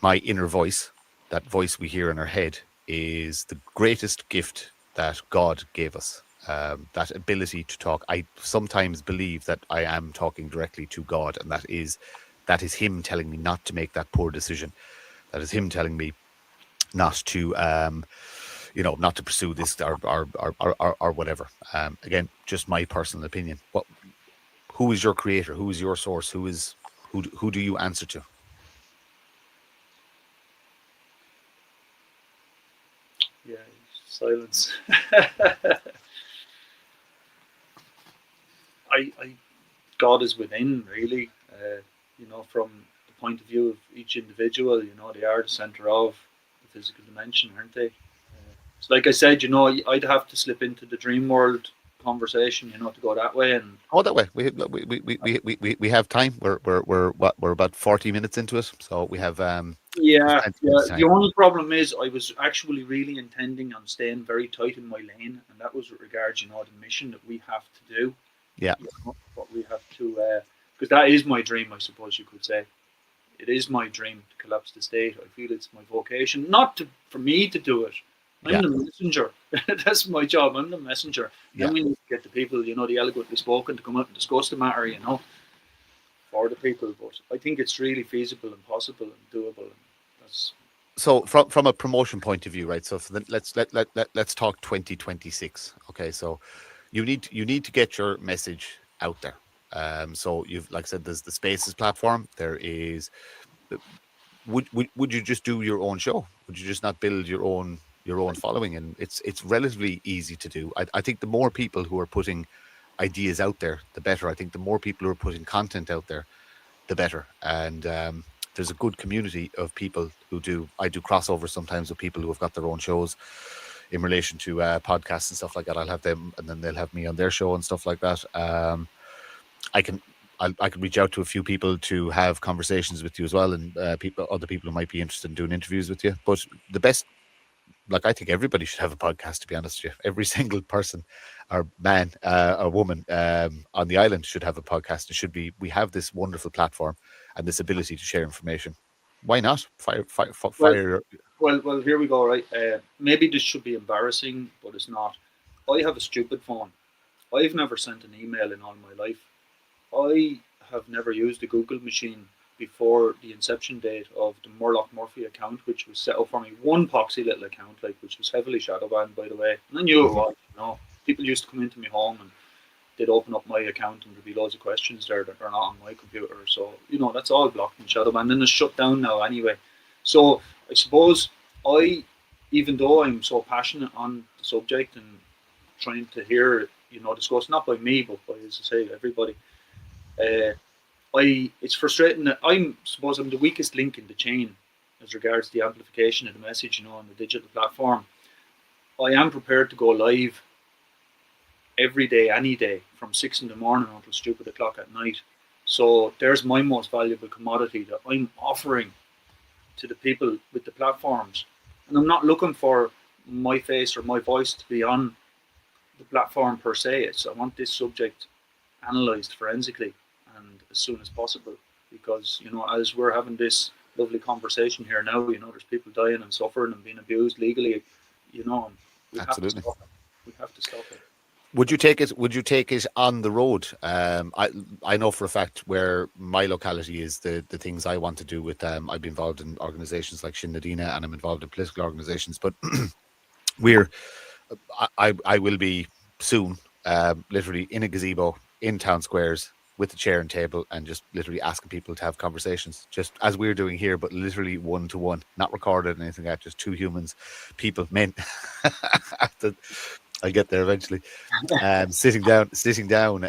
my inner voice, that voice we hear in our head, is the greatest gift that God gave us. That ability to talk. I sometimes believe that I am talking directly to God, and that is Him telling me not to make that poor decision. That is Him telling me not to, not to pursue this or whatever. Again, just my personal opinion. Who is your creator? Who is your source? Who do you answer to? Yeah, silence. God is within, really. From the point of view of each individual, they are the center of the physical dimension, aren't they? So like I said, I'd have to slip into the dream world conversation, to go that way. And that way. We have time. We're about 40 minutes into it, so we have yeah. The only problem is I was actually really intending on staying very tight in my lane, and that was with regards, the mission that we have to do. Yeah. What we have to, because that is my dream, I suppose you could say. It is my dream to collapse the state. I feel it's my vocation, for me to do it. I'm the messenger. That's my job. I'm the messenger. Then we need to get the people, the eloquently spoken, to come out and discuss the matter, for the people. But I think it's really feasible and possible and doable. And so from a promotion point of view, right? So let's talk 2026. Okay, so you need to get your message out there. So you've, like I said, there's the Spaces platform. There is. Would you just do your own show? Would you just not build your own following? And it's relatively easy to do. I think the more people who are putting ideas out there, the better. I think the more people who are putting content out there, the better. And there's a good community of people who do. I do crossovers sometimes with people who have got their own shows in relation to podcasts and stuff like that. I'll have them, and then they'll have me on their show and stuff like that. I can reach out to a few people to have conversations with you as well, and other people who might be interested in doing interviews with you. But the best, I think everybody should have a podcast, to be honest with you. Every single person or man or woman on the island should have a podcast. We have this wonderful platform and this ability to share information. Why not? Fire. Well, here we go, right? Maybe this should be embarrassing, but it's not. I have a stupid phone. I've never sent an email in all my life. I have never used a Google machine before the inception date of the Murlock Murphy account, which was set up for me. One poxy little account, which was heavily shadow banned, by the way. And I knew it was, People used to come into my home and they'd open up my account and there'd be loads of questions there that are not on my computer. So, that's all blocked and shadow banned. And it's shut down now anyway. So I suppose even though I'm so passionate on the subject and trying to hear, discussed not by me, but by, as I say, everybody, it's frustrating that I'm the weakest link in the chain as regards the amplification of the message, on the digital platform. I am prepared to go live every day, any day, from 6 in the morning until stupid o'clock at night. So there's my most valuable commodity that I'm offering to the people with the platforms. And I'm not looking for my face or my voice to be on the platform per se. I want this subject analysed forensically and as soon as possible, because as we're having this lovely conversation here now, there's people dying and suffering and being abused legally, and we Absolutely. have to stop it. Would you take it? Would you take it on the road? I know for a fact where my locality is, the things I want to do with I've been involved in organisations like Shin Nadina, and I'm involved in political organisations. But we're I will be soon, literally in a gazebo in town squares with a chair and table, and just literally asking people to have conversations, just as we're doing here, but literally one to one, not recorded or anything like that, just two humans, people, men. I'll get there eventually. Sitting down.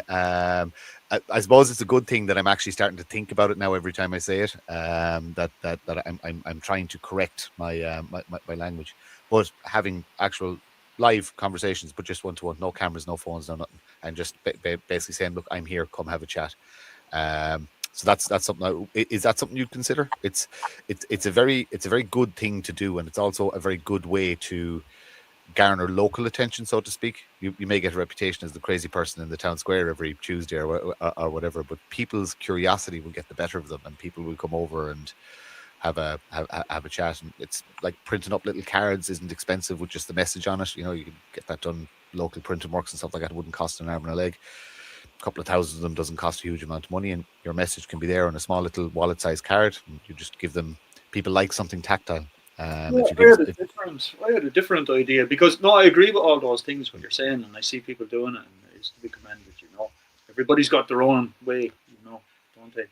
I suppose it's a good thing that I'm actually starting to think about it now every time I say it. That I'm trying to correct my my language, but having actual live conversations, but just one to one, no cameras, no phones, no nothing, and just basically saying, "Look, I'm here. Come have a chat." So that's something. Is that something you'd consider? It's a very good thing to do, and it's also a very good way to garner local attention, so to speak. You may get a reputation as the crazy person in the town square every Tuesday or whatever, but people's curiosity will get the better of them, and people will come over and have a chat. And it's like printing up little cards isn't expensive with just the message on it. You know, you can get that done. Local printing works and stuff like that. It wouldn't cost an arm and a leg. A couple of thousand of them doesn't cost a huge amount of money, and your message can be there on a small little wallet-sized card. And you just give them. People like something tactile. I had a different idea, because I agree with all those things what you're saying, and I see people doing it, and it's to be commended. Everybody's got their own way, don't they?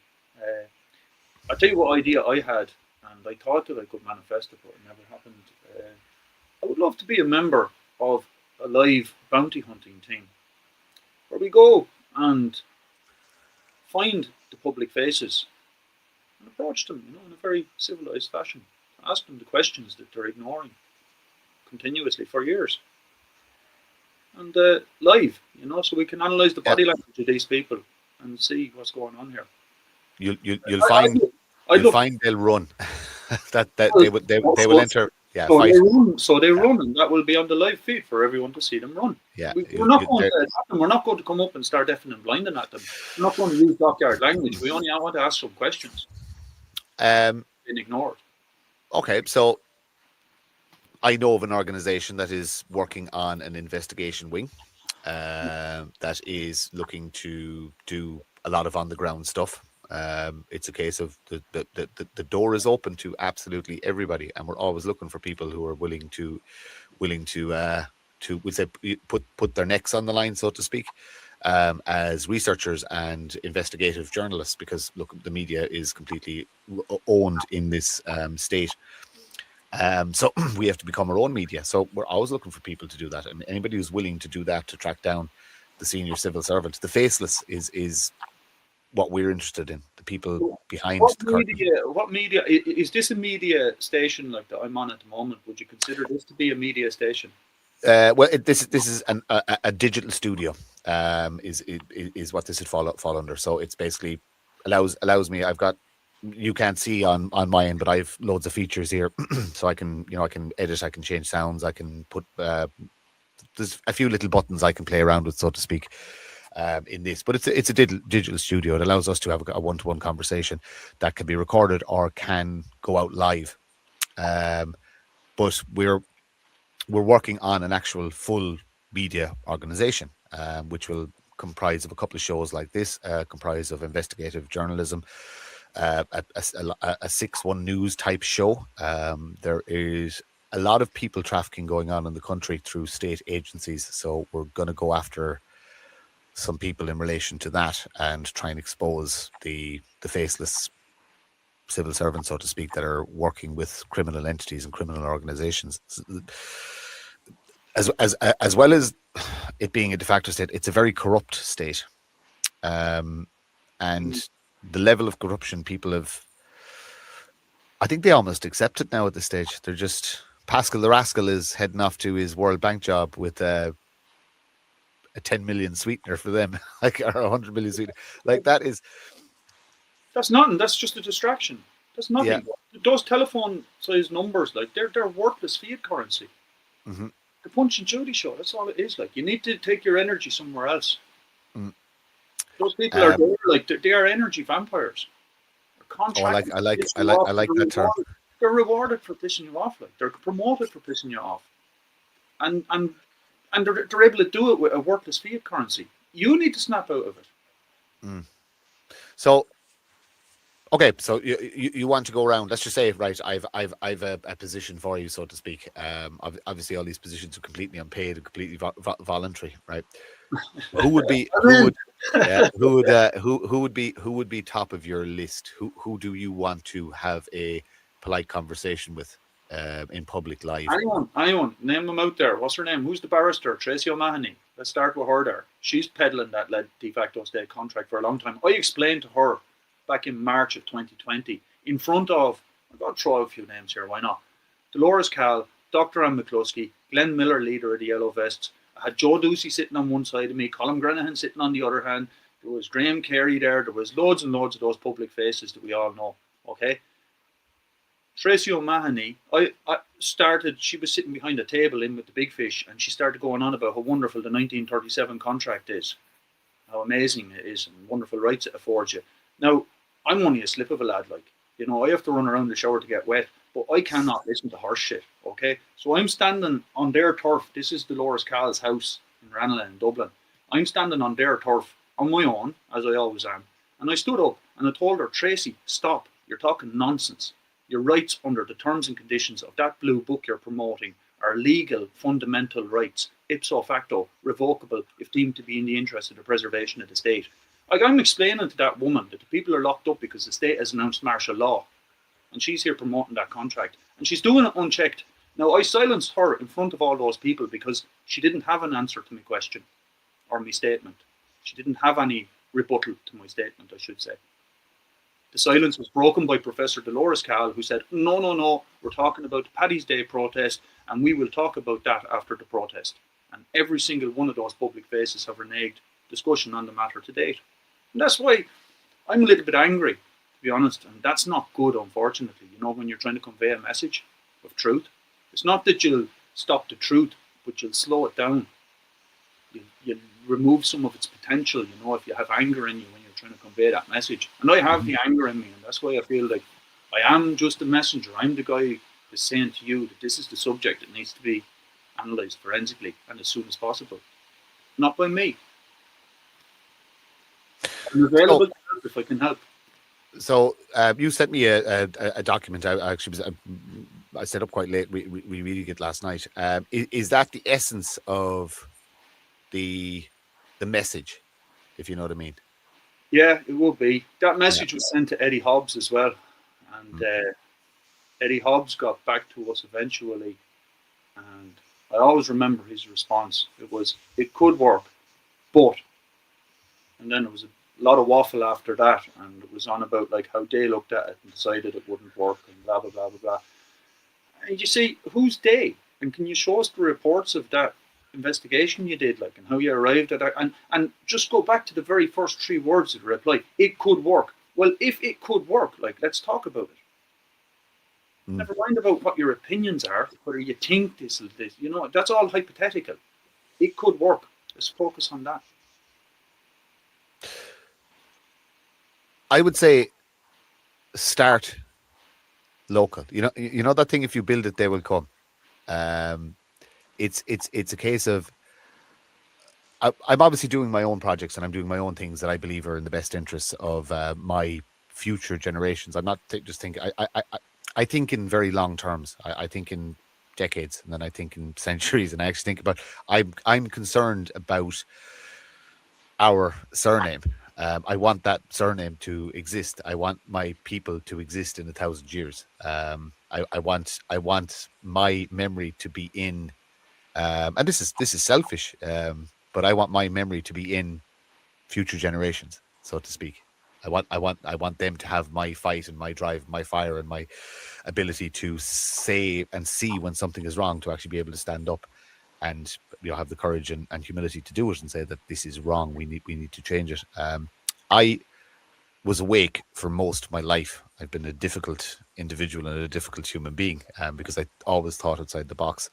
I'll tell you what idea I had, and I thought that I could manifest it, but it never happened. I would love to be a member of a live bounty hunting team, where we go and find the public faces and approach them, in a very civilized fashion. Ask them the questions that they're ignoring continuously for years. And live, so we can analyse the body language of these people and see what's going on here. You'll find they'll run. that they will enter. Yeah, so they run, and that will be on the live feed for everyone to see them run. Yeah, we're not going to attack them. We're not going to come up and start deafening and blinding at them. We're not going to use dockyard language. We only want to ask some questions. Been ignored. Okay, so I know of an organisation that is working on an investigation wing that is looking to do a lot of on-the-ground stuff. It's a case of the door is open to absolutely everybody, and we're always looking for people who are willing to we say put their necks on the line, so to speak, as researchers and investigative journalists, because look, the media is completely owned in this state. So we have to become our own media. So we're always looking for people to do that, and anybody who's willing to do that, to track down the senior civil servant, the faceless, is what we're interested in. The people behind the curtain. What media is this? A media station like that I'm on at the moment? Would you consider this to be a media station? Well, this is a digital studio. Is what this would fall under. So it's basically allows me. You can't see on my end, but I've loads of features here, so I can edit, I can change sounds, I can put there's a few little buttons I can play around with, so to speak, in this. But it's a digital studio. It allows us to have a one-to-one conversation that can be recorded or can go out live. But we're working on an actual full media organization, which will comprise of a couple of shows like this, comprise of investigative journalism, a 6-1 news type show. There is a lot of people trafficking going on in the country through state agencies, so we're going to go after some people in relation to that and try and expose the faceless civil servants, so to speak, that are working with criminal entities and criminal organizations. As well as it being a de facto state, it's a very corrupt state, and the level of corruption people have, I think they almost accept it now at this stage. They're just, Pascal the Rascal is heading off to his World Bank job with a 10 million sweetener for them, like, or 100 million sweetener. Like, that's nothing. That's just a distraction. That's nothing. Yeah. Those telephone size numbers, like, they're worthless fiat currency. Mm-hmm. The Punch and Judy show, that's all it is. Like, you need to take your energy somewhere else. Those people are there, like, they are energy vampires. I like that term. They're rewarded for pissing you off. Like, they're promoted for pissing you off, and and they're able to do it with a worthless fiat currency. You need to snap out of it. So, okay, so you want to go around? Let's just say, right? I've a position for you, so to speak. Obviously, all these positions are completely unpaid and completely voluntary, right? Who would be who would be top of your list? Who do you want to have a polite conversation with in public live? Anyone. Name them out there. What's her name? Who's the barrister? Tracy O'Mahony. Let's start with her there. She's peddling that de facto state contract for a long time. I explained to her back in March of 2020 in front of, I've got to throw out a few names here, why not? Dolores Cal, Dr. Anne McCluskey, Glenn Miller, leader of the Yellow Vests. I had Joe Ducey sitting on one side of me, Colin Granahan sitting on the other hand. There was Graham Carey there. There was loads and loads of those public faces that we all know. Okay. Tracy O'Mahony, I started, she was sitting behind a table in with the big fish, and she started going on about how wonderful the 1937 contract is, how amazing it is, and wonderful rights it affords you. Now, I'm only a slip of a lad, like, you know, I have to run around the shower to get wet, but I cannot listen to horse shit, okay? So I'm standing on their turf. This is Dolores Cal's house in Ranelagh in Dublin. I'm standing on their turf on my own, as I always am. And I stood up and I told her, Tracy, stop. You're talking nonsense. Your rights under the terms and conditions of that blue book you're promoting are legal, fundamental rights, ipso facto, revocable if deemed to be in the interest of the preservation of the state. Like, I'm explaining to that woman that the people are locked up because the state has announced martial law, and she's here promoting that contract, and she's doing it unchecked. Now, I silenced her in front of all those people because she didn't have an answer to my question or my statement. She didn't have any rebuttal to my statement, I should say. The silence was broken by Professor Dolores Cal, who said, no, we're talking about the Paddy's Day protest, and we will talk about that after the protest. And every single one of those public faces have reneged discussion on the matter to date. And that's why I'm a little bit angry, to be honest, and that's not good, unfortunately, you know, when you're trying to convey a message of truth. It's not that you'll stop the truth, but you'll slow it down. You'll remove some of its potential, you know, if you have anger in you when you're trying to convey that message. And I have the anger in me, and that's why I feel like I am just a messenger. I'm the guy who's saying to you that this is the subject that needs to be analysed forensically and as soon as possible. Not by me. I'm available to help if I can help. So you sent me a document. I set up quite late. We reading it last night. Is that the essence of the message, if you know what I mean? Yeah, it will be. That message was sent to Eddie Hobbs as well, and Eddie Hobbs got back to us eventually, and I always remember his response. It was, it could work, but, and then there was a lot of waffle after that, and it was on about like how they looked at it and decided it wouldn't work and blah blah blah blah blah. And you see, who's they? And can you show us the reports of that investigation you did, like, and how you arrived at that? And just go back to the very first 3 words of the reply. It could work. Well, if it could work, like, let's talk about it. Never mind about what your opinions are, whether you think this is this. You know, that's all hypothetical. It could work. Let's focus on that. I would say start local. You know that thing, if you build it, they will come. It's a case of I'm obviously doing my own projects and I'm doing my own things that I believe are in the best interests of my future generations. I'm not just thinking. I think in very long terms. I think in decades, and then I think in centuries, and I actually think about. I'm concerned about our surname. I want that surname to exist. I want my people to exist in 1,000 years. I want my memory to be in, and this is selfish, but I want my memory to be in future generations, so to speak. I want them to have my fight and my drive, my fire, and my ability to say and see when something is wrong, to actually be able to stand up and have the courage and humility to do it and say that this is wrong. We need to change it. I was awake for most of my life. I've been a difficult individual and a difficult human being because I always thought outside the box.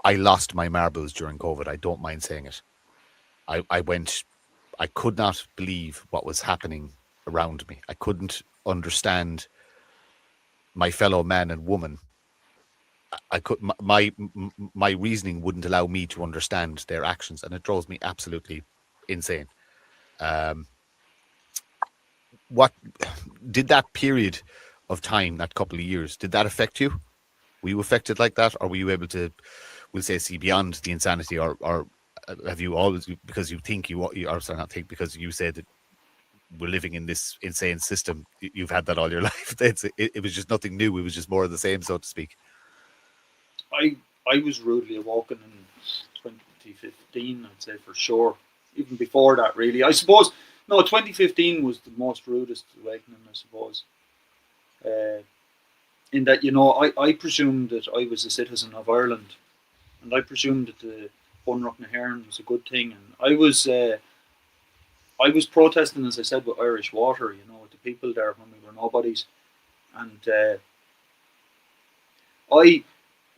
I lost my marbles during COVID. I don't mind saying it. I could not believe what was happening around me. I couldn't understand my fellow man and woman I could my reasoning wouldn't allow me to understand their actions, and it drives me absolutely insane. What did that period of time, that couple of years, did that affect you? Were you affected like that, or were you able to, we'll say, see beyond the insanity, or have you always, because you think you or sorry, not think, because you said that we're living in this insane system, you've had that all your life? It was just nothing new. It was just more of the same, so to speak. I was rudely awoken in 2015, I'd say, for sure. Even before that, really. I suppose, no, 2015 was the most rudest awakening, I suppose. In that, I presumed that I was a citizen of Ireland, and I presumed that the Murlock Murphy was a good thing. And I was protesting, as I said, with Irish Water, with the people there when we were nobodies. And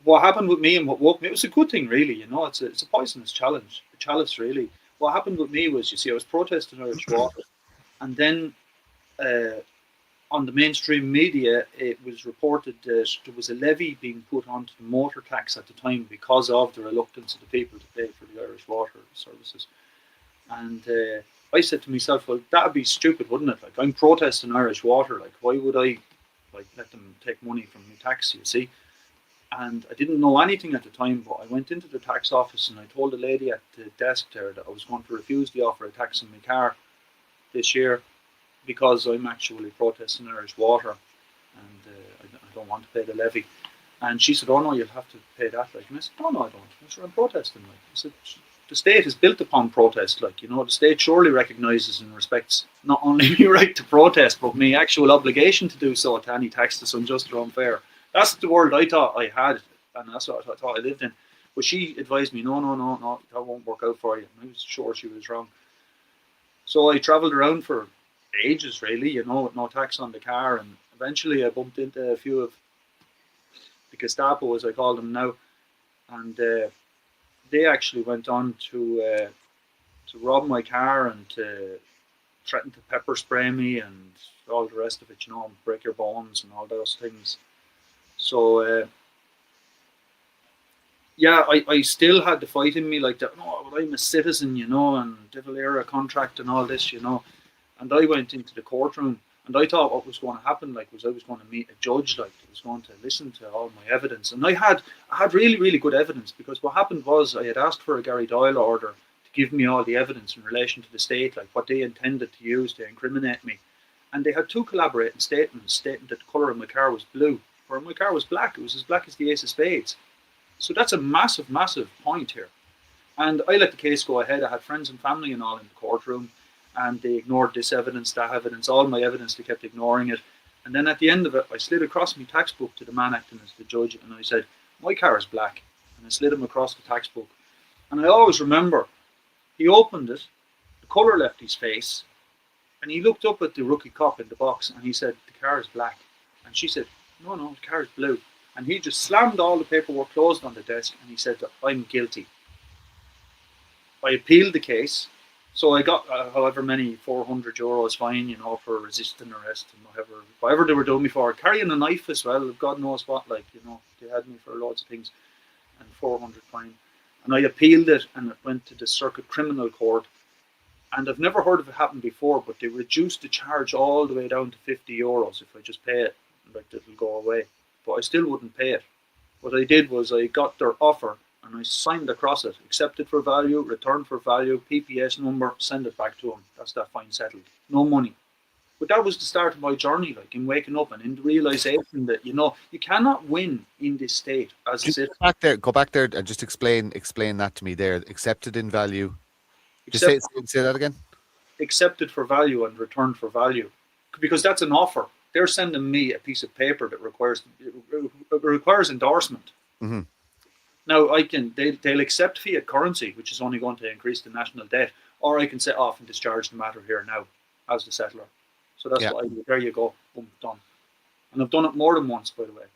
what happened with me and what woke me, it was a good thing, really. It's a poisonous chalice, really. What happened with me was, you see, I was protesting Irish Water, and then on the mainstream media, it was reported that there was a levy being put onto the motor tax at the time because of the reluctance of the people to pay for the Irish water services. And I said to myself, well, that'd be stupid, wouldn't it? Like, I'm protesting Irish Water. Like, why would I let them take money from my tax, you see? And I didn't know anything at the time, but I went into the tax office and I told the lady at the desk there that I was going to refuse the offer of tax on my car this year because I'm actually protesting Irish Water and I don't want to pay the levy. And she said, oh no, you'll have to pay that. Like, and I said, no, I don't. I said, I'm protesting. Like, I said, the state is built upon protest. Like, the state surely recognises and respects not only my right to protest, but my actual obligation to do so to any tax that's unjust or unfair. That's the world I thought I had, and that's what I thought I lived in. But she advised me, no, that won't work out for you. And I was sure she was wrong. So I travelled around for ages, really, with no tax on the car, and eventually I bumped into a few of the Gestapo, as I call them now, and they actually went on to rob my car and to threaten to pepper spray me and all the rest of it, and break your bones and all those things. So, I still had the fight in me, like that. No, but I'm a citizen, and De Valera contract and all this, And I went into the courtroom, and I thought what was going to happen, was I was going to meet a judge, that was going to listen to all my evidence. And I had really, really good evidence, because what happened was I had asked for a Gary Doyle order to give me all the evidence in relation to the state, like what they intended to use to incriminate me. And they had two collaborating statements stating that the colour of my car was blue, where my car was black. It was as black as the ace of spades. So that's a massive, massive point here. And I let the case go ahead. I had friends and family and all in the courtroom, and they ignored this evidence, that evidence, all my evidence. They kept ignoring it. And then at the end of it, I slid across my tax book to the man acting as the judge, and I said, my car is black. And I slid him across the tax book. And I always remember, he opened it, the colour left his face, and he looked up at the rookie cop in the box, and he said, the car is black. And she said, no, the car is blue. And he just slammed all the paperwork closed on the desk, and he said, I'm guilty. I appealed the case, so I got however many €400 fine, for resisting arrest and whatever they were doing me for. Carrying a knife as well, God knows what, they had me for loads of things, and 400 fine. And I appealed it, and it went to the Circuit Criminal Court. And I've never heard of it happen before, but they reduced the charge all the way down to €50 if I just pay it. It'll go away, but I still wouldn't pay it. What I did was I got their offer and I signed across it, accepted for value, returned for value, PPS number, send it back to them. That's that fine settled. No money. But that was the start of my journey, in waking up and in the realization that you cannot win in this state as a citizen. Go back there and just explain that to me there. Accepted in value. Just say that again. Accepted for value and returned for value, because that's an offer. They're sending me a piece of paper that requires endorsement. Mm-hmm. Now they'll accept fiat currency, which is only going to increase the national debt, or I can set off and discharge the matter here now as the settler. So that's what I do. There you go, boom, done. And I've done it more than once, by the way.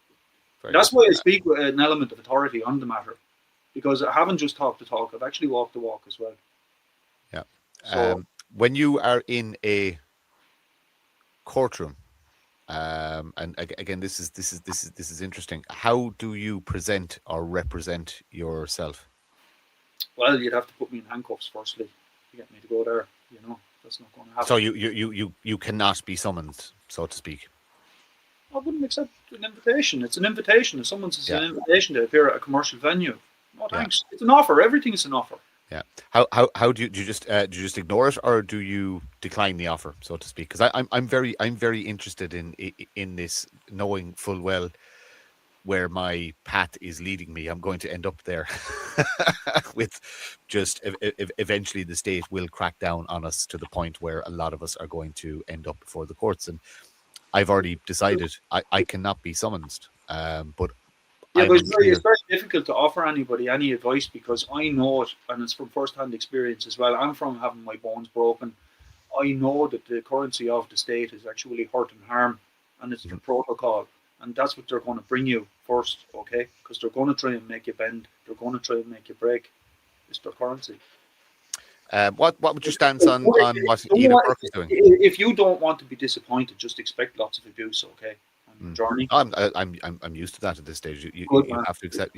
That's why I speak with an element of authority on the matter, because I haven't just talked the talk; I've actually walked the walk as well. Yeah. So when you are in a courtroom, And again, this is interesting. How do you present or represent yourself? Well, you'd have to put me in handcuffs firstly to get me to go there. That's not going to happen. So you cannot be summoned, so to speak. I wouldn't accept an invitation. It's an invitation. If someone says Yeah. an invitation to appear at a commercial venue, no Yeah. thanks. It's an offer. Everything's an offer. Yeah. How do you just ignore it, or do you decline the offer, so to speak? Because I'm very interested in this, knowing full well where my path is leading me. I'm going to end up there with just eventually the state will crack down on us to the point where a lot of us are going to end up before the courts. And I've already decided I cannot be summoned. But Yeah, I'm but unclear. it's very difficult to offer anybody any advice because I know it, and it's from first-hand experience as well. I'm from having my bones broken. I know that the currency of the state is actually hurt and harm, and it's the protocol, and that's what they're going to bring you first, okay? Because they're going to try and make you bend. They're going to try and make you break. It's their currency. What would your stance on what Ida Burke is doing? If you don't want to be disappointed, just expect lots of abuse, okay? On the journey. I'm used to that at this stage. You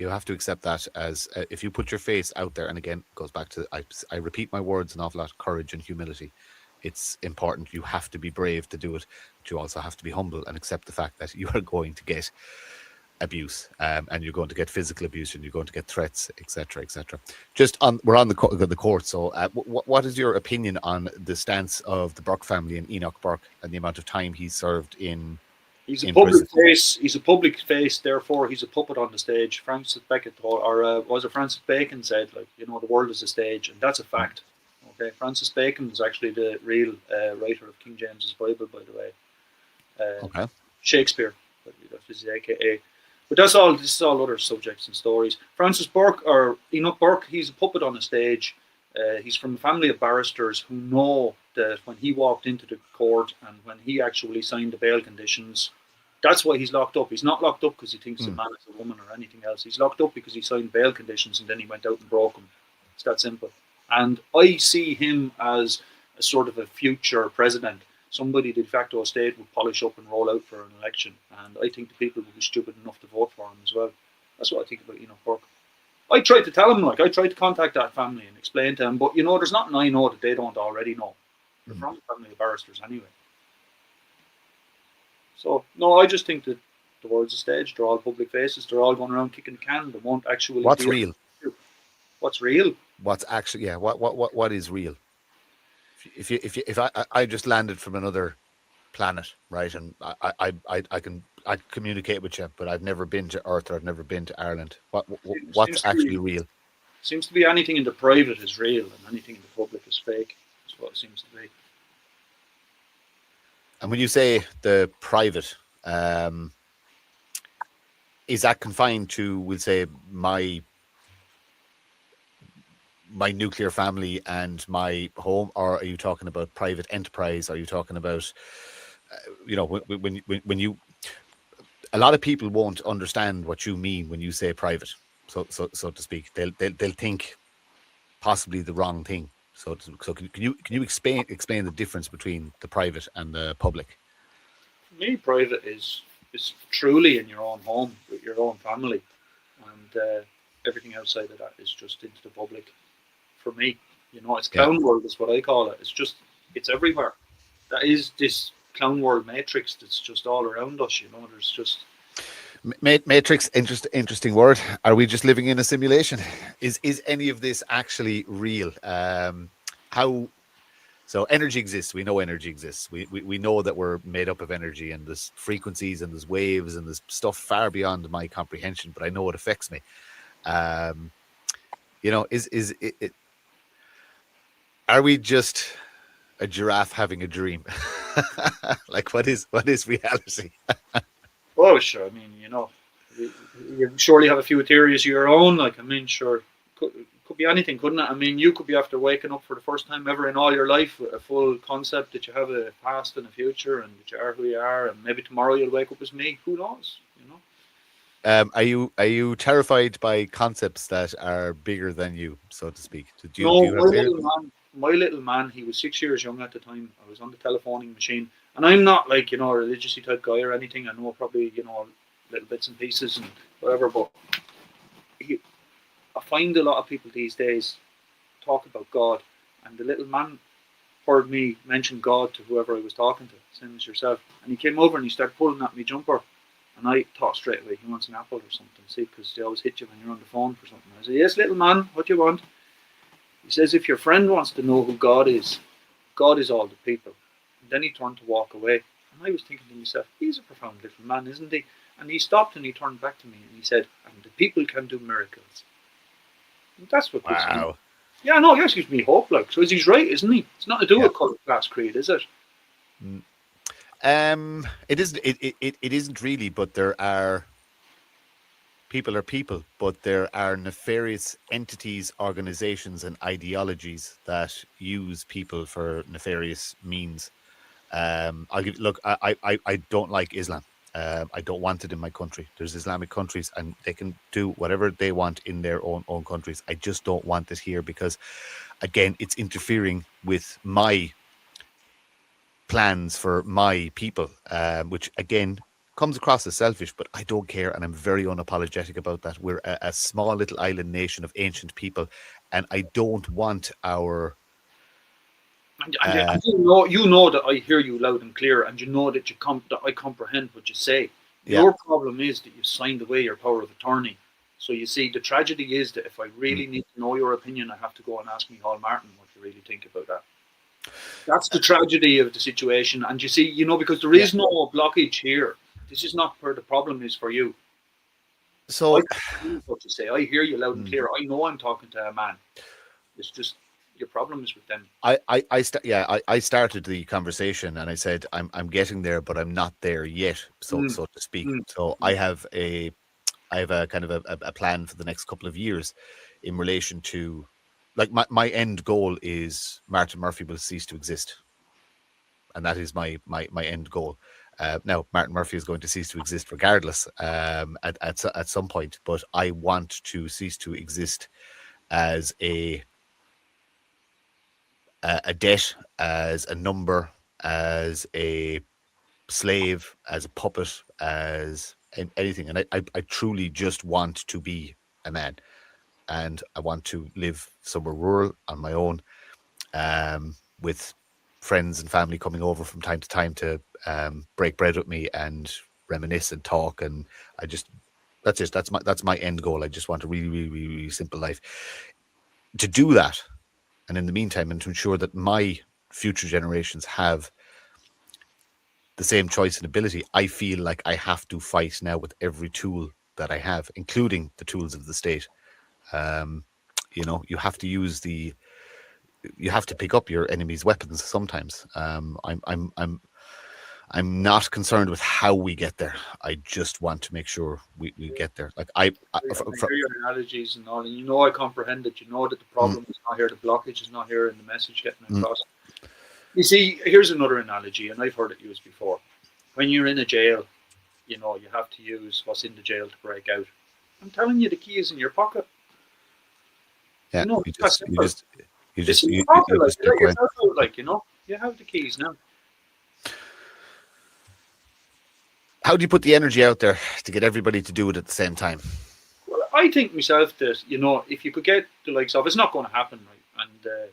have to accept that as if you put your face out there. And again, it goes back to I repeat my words an awful lot: courage and humility. It's important. You have to be brave to do it, but you also have to be humble and accept the fact that you are going to get abuse, and you're going to get physical abuse, and you're going to get threats, etc., etc. We're on the court. So, what is your opinion on the stance of the Burke family and Enoch Burke and the amount of time he served in? He's a public face. He's a public face. Therefore, he's a puppet on the stage. Francis Bacon said, the world is a stage, and that's a fact. Okay, Francis Bacon was actually the real writer of King James's Bible, by the way. Okay. Shakespeare, that's his AKA. But this is all other subjects and stories. Francis Burke, or Enoch Burke, he's a puppet on the stage. He's from a family of barristers who know that when he walked into the court and when he actually signed the bail conditions, that's why he's locked up. He's not locked up because he thinks a man is a woman or anything else. He's locked up because he signed bail conditions and then he went out and broke them. It's that simple. And I see him as a sort of a future president, somebody the de facto state would polish up and roll out for an election. And I think the people would be stupid enough to vote for him as well. That's what I think about Enoch Burke. I tried to tell him, I tried to contact that family and explain to him, but there's nothing I know that they don't already know. They're from a family of barristers anyway. So, no, I just think that the world's a stage. They're all public faces. They're all going around kicking the can. They won't actually. What's real? What's real? What's actually What is real? If I just landed from another planet, right, and I can communicate with you, but I've never been to Earth or I've never been to Ireland. What's actually real? Seems to be anything in the private is real and anything in the public is fake. That's what it seems to be. And when you say the private, is that confined to, we'll say, my nuclear family and my home, or are you talking about private enterprise? Are you talking about, when you, a lot of people won't understand what you mean when you say private, so to speak. They'll think possibly the wrong thing. So can you explain the difference between the private and the public? For me, private is truly in your own home with your own family, and everything outside of that is just into the public. For me, it's clown world is what I call it. It's everywhere. That is this clown world matrix that's just all around us. There's just matrix. Interesting word. Are we just living in a simulation? Is any of this actually real? So energy exists. We know energy exists. We know that we're made up of energy, and there's frequencies and there's waves and there's stuff far beyond my comprehension, but I know it affects me. Is it? Are we just a giraffe having a dream? Like, what is reality? Oh, sure. I mean, you surely have a few theories of your own. Sure, could be anything, couldn't it? I mean, you could be after waking up for the first time ever in all your life with a full concept that you have a past and a future and that you are who you are, and maybe tomorrow you'll wake up as me. Who knows? Are you terrified by concepts that are bigger than you, so to speak? My little man, he was 6 years young at the time. I was on the telephoning machine, And I'm not like, a religiously type guy or anything. I know probably, little bits and pieces and whatever, but I find a lot of people these days talk about God, and the little man heard me mention God to whoever I was talking to, same as yourself, and he came over and he started pulling at me jumper, and I thought straight away he wants an apple or something, see, because they always hit you when you're on the phone for something. I said, yes, little man, what do you want? He says, if your friend wants to know who God is all the people. And then he turned to walk away, and I was thinking to myself, he's a profound little man, isn't he? And he stopped and he turned back to me and he said, and the people can do miracles. And that's what gives me. Yeah, no, yes, gives me hope. Like, so he's right, isn't he? It's not to do with colour, class, creed, is it? It isn't. It isn't really. But there are people, but there are nefarious entities, organizations, and ideologies that use people for nefarious means. Look. I don't like Islam. I don't want it in my country. There's Islamic countries, and they can do whatever they want in their own countries. I just don't want it here because, again, it's interfering with my plans for my people, which again comes across as selfish. But I don't care, and I'm very unapologetic about that. We're a small little island nation of ancient people, and I don't want our. And you know that I hear you loud and clear, and you know that that I comprehend what you say. Your problem is that you signed away your power of attorney. So you see, the tragedy is that if I really need to know your opinion, I have to go and ask Micheál Martin what you really think about that. That's the tragedy of the situation. And you see, because there is no blockage here. This is not where the problem is for you. So, what you say, I hear you loud and clear. I know I'm talking to a man. It's just. Your problem is with them. I started the conversation and I said I'm getting there, but I'm not there yet, so to speak. So I have a kind of a plan for the next couple of years in relation to, like, my end goal is Martin Murphy will cease to exist, and that is my end goal. Now Martin Murphy is going to cease to exist regardless at some point, but I want to cease to exist as a debt, as a number, as a slave, as a puppet, as anything. And I truly just want to be a man, and I want to live somewhere rural on my own, with friends and family coming over from time to time to break bread with me and reminisce and talk. And that's it. That's my end goal. I just want a really, really, really, really simple life. To do that, and in the meantime, and to ensure that my future generations have the same choice and ability, I feel like I have to fight now with every tool that I have, including the tools of the state. You have to you have to pick up your enemy's weapons sometimes. I'm not concerned with how we get there. I just want to make sure we get there. Like I hear your analogies and all, and I comprehend it. You know that the problem is not here, the blockage is not here, and the message getting across. You see, here's another analogy, and I've heard it used before. When you're in a jail, you have to use what's in the jail to break out. I'm telling you, the key is in your pocket. Yeah, you have the keys now. How do you put the energy out there to get everybody to do it at the same time? Well, I think myself that, if you could get the likes of, it's not going to happen, right? And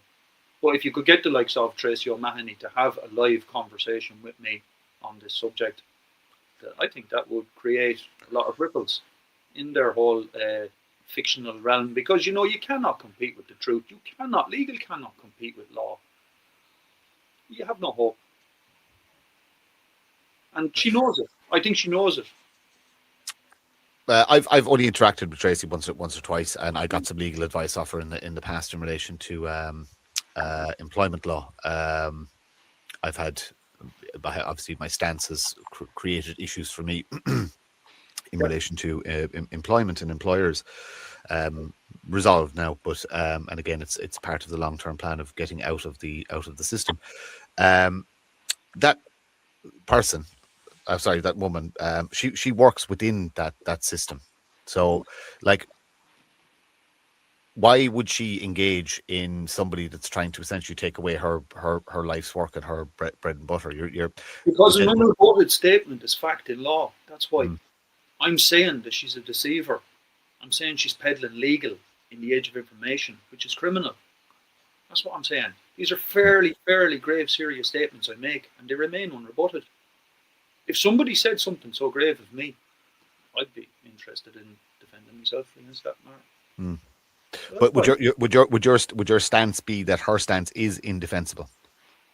but if you could get the likes of Tracy O'Mahony to have a live conversation with me on this subject, I think that would create a lot of ripples in their whole fictional realm, because you cannot compete with the truth. Legal cannot compete with law. You have no hope. And she knows it. I think she knows it. I've only interacted with Tracy once or twice, and I got some legal advice off her in the past in relation to employment law. I've had, obviously, my stance has created issues for me in relation to employment and employers. Resolved now, but and again, it's part of the long-term plan of getting out of the system. That person, that woman, she works within that system. So, like, why would she engage in somebody that's trying to essentially take away her life's work and her bread and butter? Because an unreported statement is fact in law. That's why. Mm. I'm saying that she's a deceiver. I'm saying she's peddling legal in the age of information, which is criminal. That's what I'm saying. These are fairly grave, serious statements I make, and they remain unrebutted. If somebody said something so grave of me, I'd be interested in defending myself against that matter. Mm. But would your stance be that her stance is indefensible?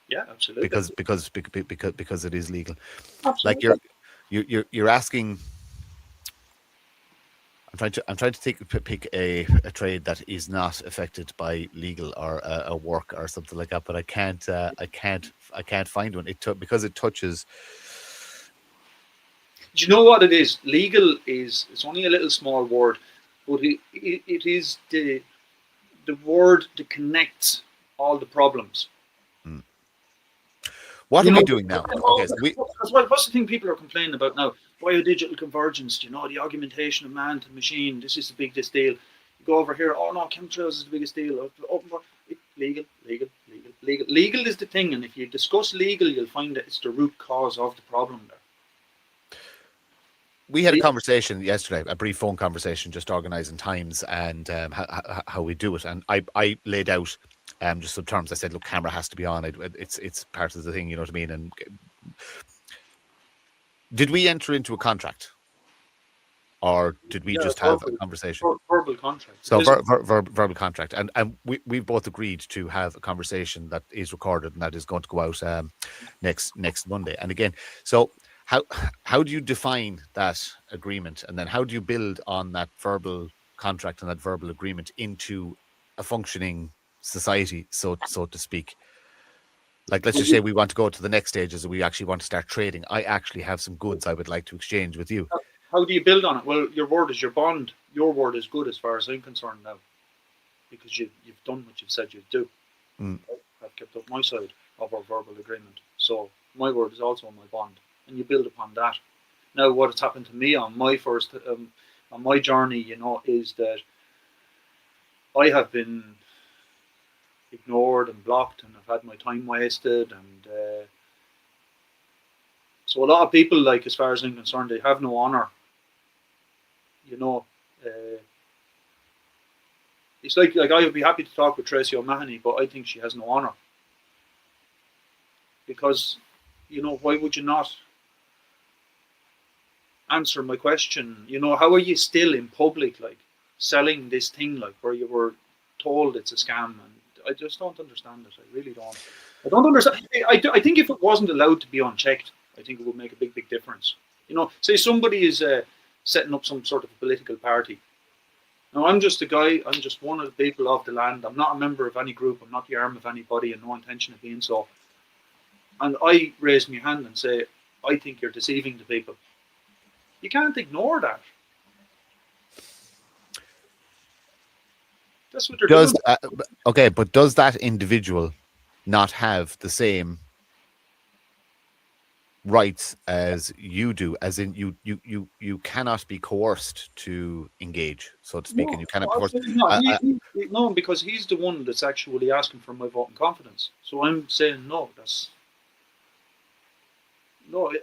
Yeah, absolutely. Because it is legal. Absolutely. Like you're asking. I'm trying to pick a trade that is not affected by legal or a work or something like that, but I can't find one. Because it touches. Do you know what it is? Legal it's only a little small word, but it is the word that connects all the problems. What are we doing now? Okay, so what's the thing people are complaining about now? Biodigital convergence, the augmentation of man to machine. This is the biggest deal. You go over here, oh no, chemtrails is the biggest deal. Legal. Legal is the thing, and if you discuss legal, you'll find that it's the root cause of the problem there. We had a conversation yesterday, a brief phone conversation, just organising times and how we do it. And I laid out just some terms. I said, look, camera has to be on. It's part of the thing, you know what I mean? And did we enter into a contract? Or did we just have a conversation? Verbal contract. So verbal contract. And we both agreed to have a conversation that is recorded and that is going to go out next Monday. And again, so how do you define that agreement, and then how do you build on that verbal contract and that verbal agreement into a functioning society, so to speak? Like, let's just say we want to go to the next stages and we actually want to start trading. I actually have some goods I would like to exchange with you. How do you build on it? Well, your word is your bond. Your word is good as far as I'm concerned now, because you've done what you've said you'd do. I've kept up my side of our verbal agreement. So my word is also my bond. And you build upon that. Now, what has happened to me on my on my journey, is that I have been ignored and blocked, and I've had my time wasted, and so a lot of people, like, as far as I'm concerned, they have no honor. It's like I would be happy to talk with Tracy O'Mahony, but I think she has no honor, because why would you not answer my question? How are you still in public, like, selling this thing, like, where you were told it's a scam? And I just don't understand it. I really don't. I don't understand. I think if it wasn't allowed to be unchecked, I think it would make a big difference. Say somebody is setting up some sort of a political party. Now, I'm just a guy. I'm just one of the people of the land. I'm not a member of any group. I'm not the arm of anybody, and no intention of being so. And I raise my hand and say, I think you're deceiving the people. You can't ignore that. That's what they're doing. Okay, but does that individual not have the same rights as you do? As in, you cannot be coerced to engage, so to speak, and you cannot be coerced. No, because he's the one that's actually asking for my vote and confidence. So I'm saying no.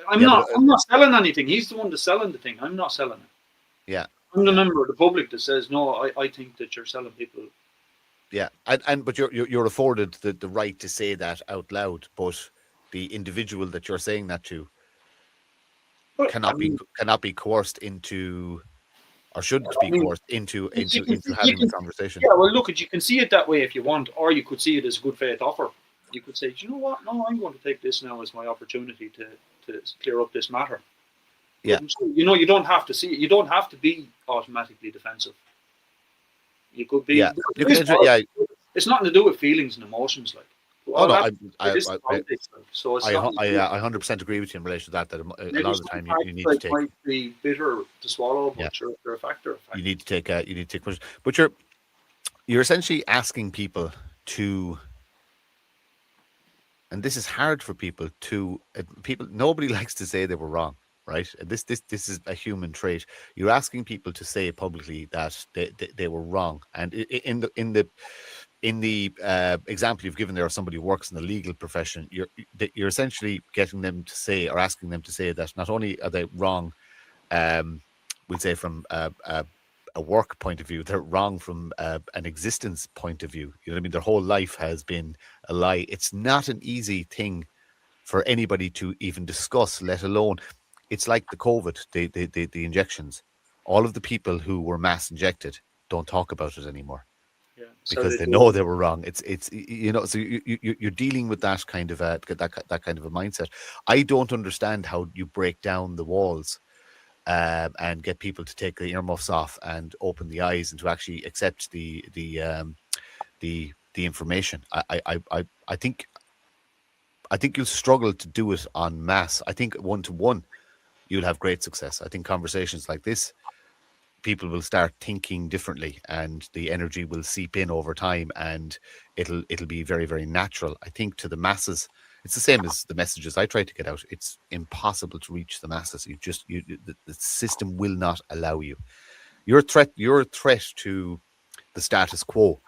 I'm not selling anything. He's the one that's selling the thing. I'm not selling it. Yeah. I'm the member of the public that says no. I think that you're selling people. Yeah, but you're afforded the right to say that out loud, but the individual that you're saying that to cannot be coerced into, or shouldn't be coerced into having the conversation. Yeah, well, look, you can see it that way if you want, or you could see it as a good faith offer. You could say, you know what? No, I'm going to take this now as my opportunity to clear up this matter. Yeah. You don't have to see it. You don't have to be automatically defensive. You could be. Yeah. It's nothing to do with feelings and emotions, like. Oh no, I 100% agree with you in relation to that. That a lot of the time you need to take. Might be bitter to swallow, but they're a factor. You need to take. But you're essentially asking people to. And this is hard for people to. Nobody likes to say they were wrong. right? This is a human trait. You're asking people to say publicly that they were wrong, and in the example you've given there of somebody who works in the legal profession, you're essentially getting them to say, or asking them to say, that not only are they wrong, we'll say from a work point of view, they're wrong from an existence point of view. You know what I mean? Their whole life has been a lie. It's not an easy thing for anybody to even discuss, let alone, it's like the COVID, the injections. All of the people who were mass injected don't talk about it anymore Yeah. So because they they do. know they were wrong. It's you know, so you're dealing with that kind of that kind of a mindset. I don't understand how you break down the walls and get people to take the earmuffs off and open the eyes and to actually accept the information. I think you'll struggle to do it en masse. I think one to one, you'll have great success. I think conversations like this, people will start thinking differently, and the energy will seep in over time, and it'll be very, very natural. I think to the masses, it's the same as the messages I try to get out. It's impossible to reach the masses. The system will not allow you. You're a threat to the status quo.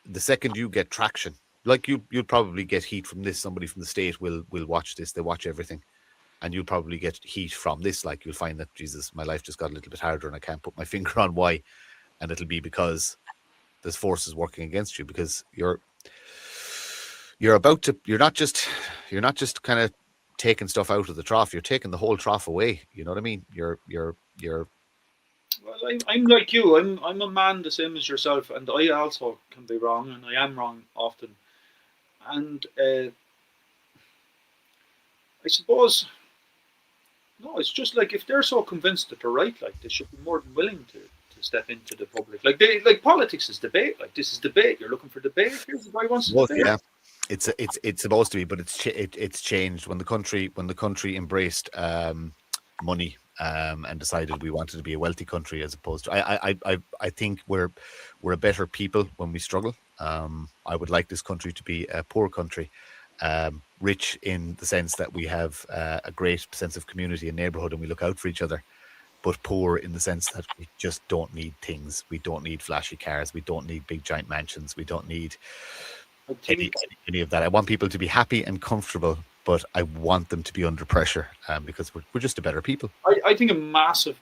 The second you get traction, like you'll probably get heat from this. Somebody from the state will watch this. They watch everything, and you'll probably get heat from this. Like you'll find that, Jesus, my life just got a little bit harder, and I can't put my finger on why, and it'll be because there's forces working against you, because you're about to. You're not just kind of taking stuff out of the trough. You're taking the whole trough away. You know what I mean? Well, I'm like you. I'm a man the same as yourself, and I also can be wrong, and I am wrong often. And I suppose, no, it's just like if they're so convinced that they're right, like they should be more than willing to step into the public. Like politics is debate. Like this is debate. You're looking for debate. Here's the guy who wants to debate. Yeah. It's supposed to be, but it's changed when the country embraced money and decided we wanted to be a wealthy country as opposed to. I think we're a better people when we struggle. I would like this country to be a poor country, rich in the sense that we have a great sense of community and neighborhood, and we look out for each other. But poor in the sense that we just don't need things. We don't need flashy cars. We don't need big giant mansions. We don't need any of that. I want people to be happy and comfortable, but I want them to be under pressure because we're just a better people. I think a massive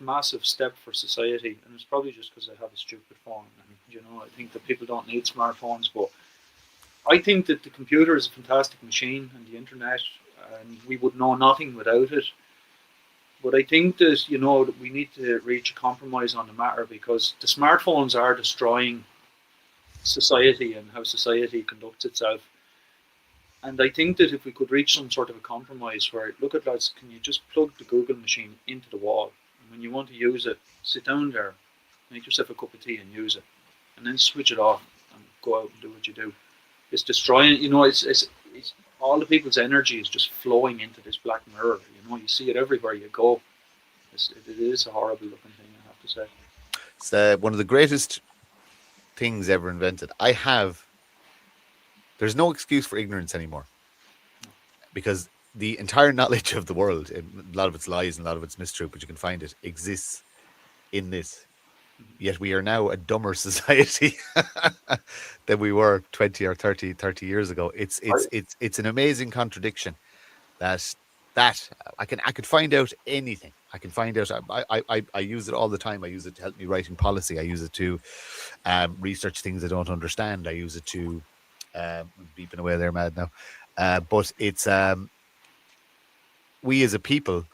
step for society, and it's probably just because I have a stupid phone. And, I think that people don't need smartphones, but I think that the computer is a fantastic machine, and the internet, and we would know nothing without it. But I think that, that we need to reach a compromise on the matter, because the smartphones are destroying society and how society conducts itself. And I think that if we could reach some sort of a compromise where, look at lads, can you just plug the Google machine into the wall? And when you want to use it, sit down there, make yourself a cup of tea and use it. And then switch it off and go out and do what you do. It's destroying, it's all the people's energy is just flowing into this black mirror. You see it everywhere you go. It is a horrible looking thing, I have to say. It's one of the greatest things ever invented. There's no excuse for ignorance anymore, because the entire knowledge of the world, a lot of it's lies and a lot of it's mistruth, but you can find it, exists in this. Yet we are now a dumber society than we were 20 or 30 years ago. It's an amazing contradiction that I could find out anything. I can find out. I use it all the time. I use it to help me writing policy. I use it to research things I don't understand. I use it to beeping away there, mad now. But it's we as a people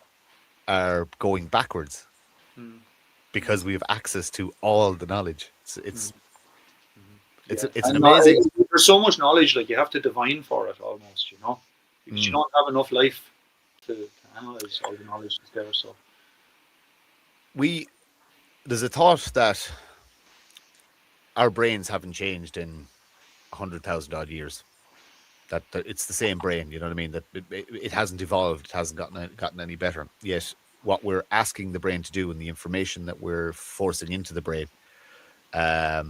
are going backwards because we have access to all the knowledge. It's an amazing. There's so much knowledge, like you have to divine for it almost, because you don't have enough life to analyze all the knowledge that's there. So there's a thought that our brains haven't changed in 100,000 odd years. That it's the same brain, you know what I mean? That it hasn't evolved, it hasn't gotten any better. Yet what we're asking the brain to do, and the information that we're forcing into the brain, that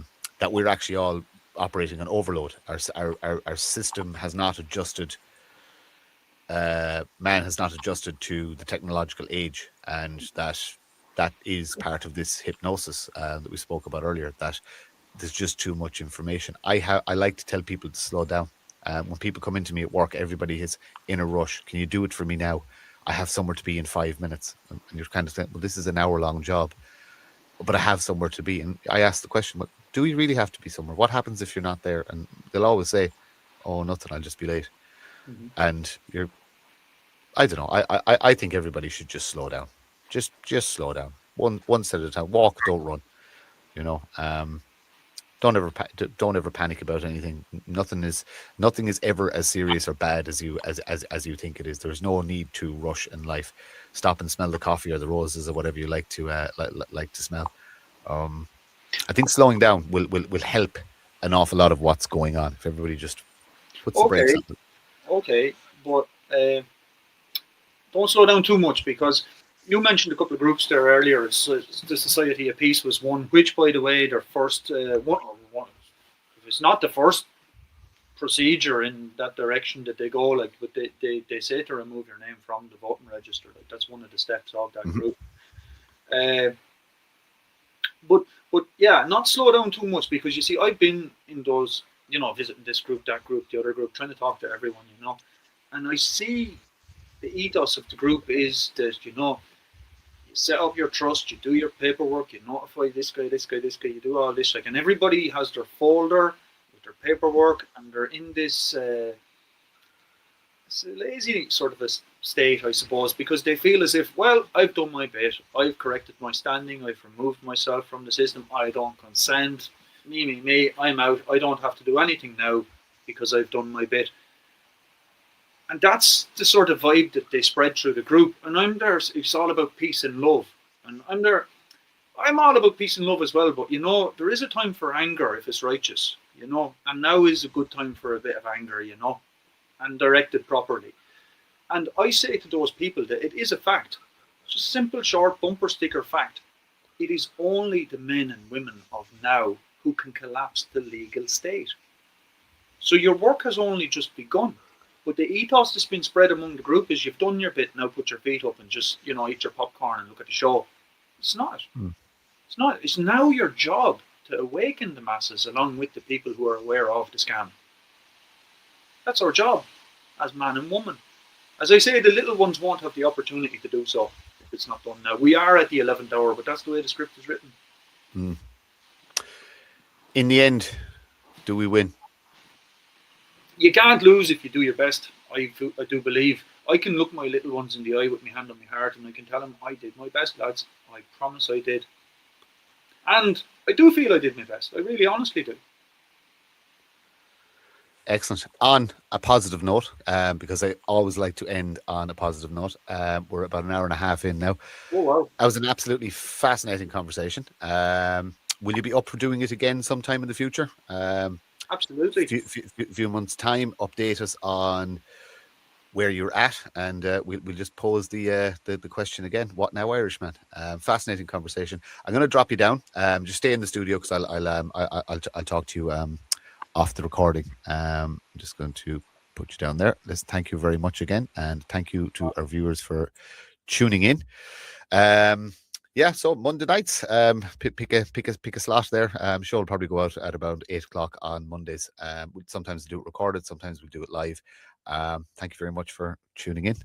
we're actually all operating on overload. Our system has not adjusted man has not adjusted to the technological age, and that is part of this hypnosis that we spoke about earlier, that there's just too much information. I like to tell people to slow down. When people come into me at work, everybody is in a rush. Can you do it for me now? I have somewhere to be in 5 minutes. And you're kind of saying, well, this is an hour-long job, but I have somewhere to be. And I ask the question, but do we really have to be somewhere? What happens if you're not there? And they'll always say, oh, nothing, I'll just be late. Mhm. And I don't know. I think everybody should just slow down. Just slow down. One step at a time. Walk, don't run. Don't ever panic about anything. Nothing is ever as serious or bad as you think it is. There's no need to rush in life. Stop and smell the coffee or the roses or whatever you like to smell. I think slowing down will help an awful lot of what's going on if everybody just puts the brakes Okay, on. okay, but don't slow down too much, because you mentioned a couple of groups there earlier. It's the Society of Peace was one, which, by the way, their first one, if it's not the first procedure in that direction that they go, like, but they say to remove your name from the voting register. Like, that's one of the steps of that group. But yeah, not slow down too much, because you see, I've been in those, visiting this group, that group, the other group, trying to talk to everyone, and I see the ethos of the group is that, you set up your trust, you do your paperwork, you notify this guy, you do all this, like, and everybody has their folder with their paperwork, and they're in this it's a lazy sort of a state, I suppose, because they feel as if, well, I've done my bit, I've corrected my standing, I've removed myself from the system, I don't consent, me, I'm out, I don't have to do anything now because I've done my bit. And that's the sort of vibe that they spread through the group. And I'm there, it's all about peace and love. And I'm all about peace and love as well, but there is a time for anger if it's righteous, and now is a good time for a bit of anger, and directed properly. And I say to those people that it is a fact, just simple, short, bumper sticker fact. It is only the men and women of now who can collapse the legal state. So your work has only just begun. But the ethos that's been spread among the group is, you've done your bit, now put your feet up and just, eat your popcorn and look at the show. It's not. It's not. It's now your job to awaken the masses along with the people who are aware of the scam. That's our job as man and woman. As I say, the little ones won't have the opportunity to do so if it's not done now. We are at the 11th hour, but that's the way the script is written. In the end, do we win? You can't lose if you do your best. I do believe. I can look my little ones in the eye with my hand on my heart, and I can tell them, I did my best, lads. I promise I did. And I do feel I did my best. I really honestly do. Excellent. On a positive note, because I always like to end on a positive note. We're about an hour and a half in now. Oh, wow. That was an absolutely fascinating conversation. Will you be up for doing it again sometime in the future? Absolutely. Few months' time, update us on where you're at, and we'll just pose the question again. What now, Irishman? Fascinating conversation. I'm going to drop you down. Just stay in the studio, because I'll talk to you off the recording. I'm just going to put you down there. Let's thank you very much again, and thank you to our viewers for tuning in. Yeah, so Monday nights, pick a slot there. Show will probably go out at about 8 o'clock on Mondays. Sometimes we do it recorded, sometimes we do it live. Thank you very much for tuning in.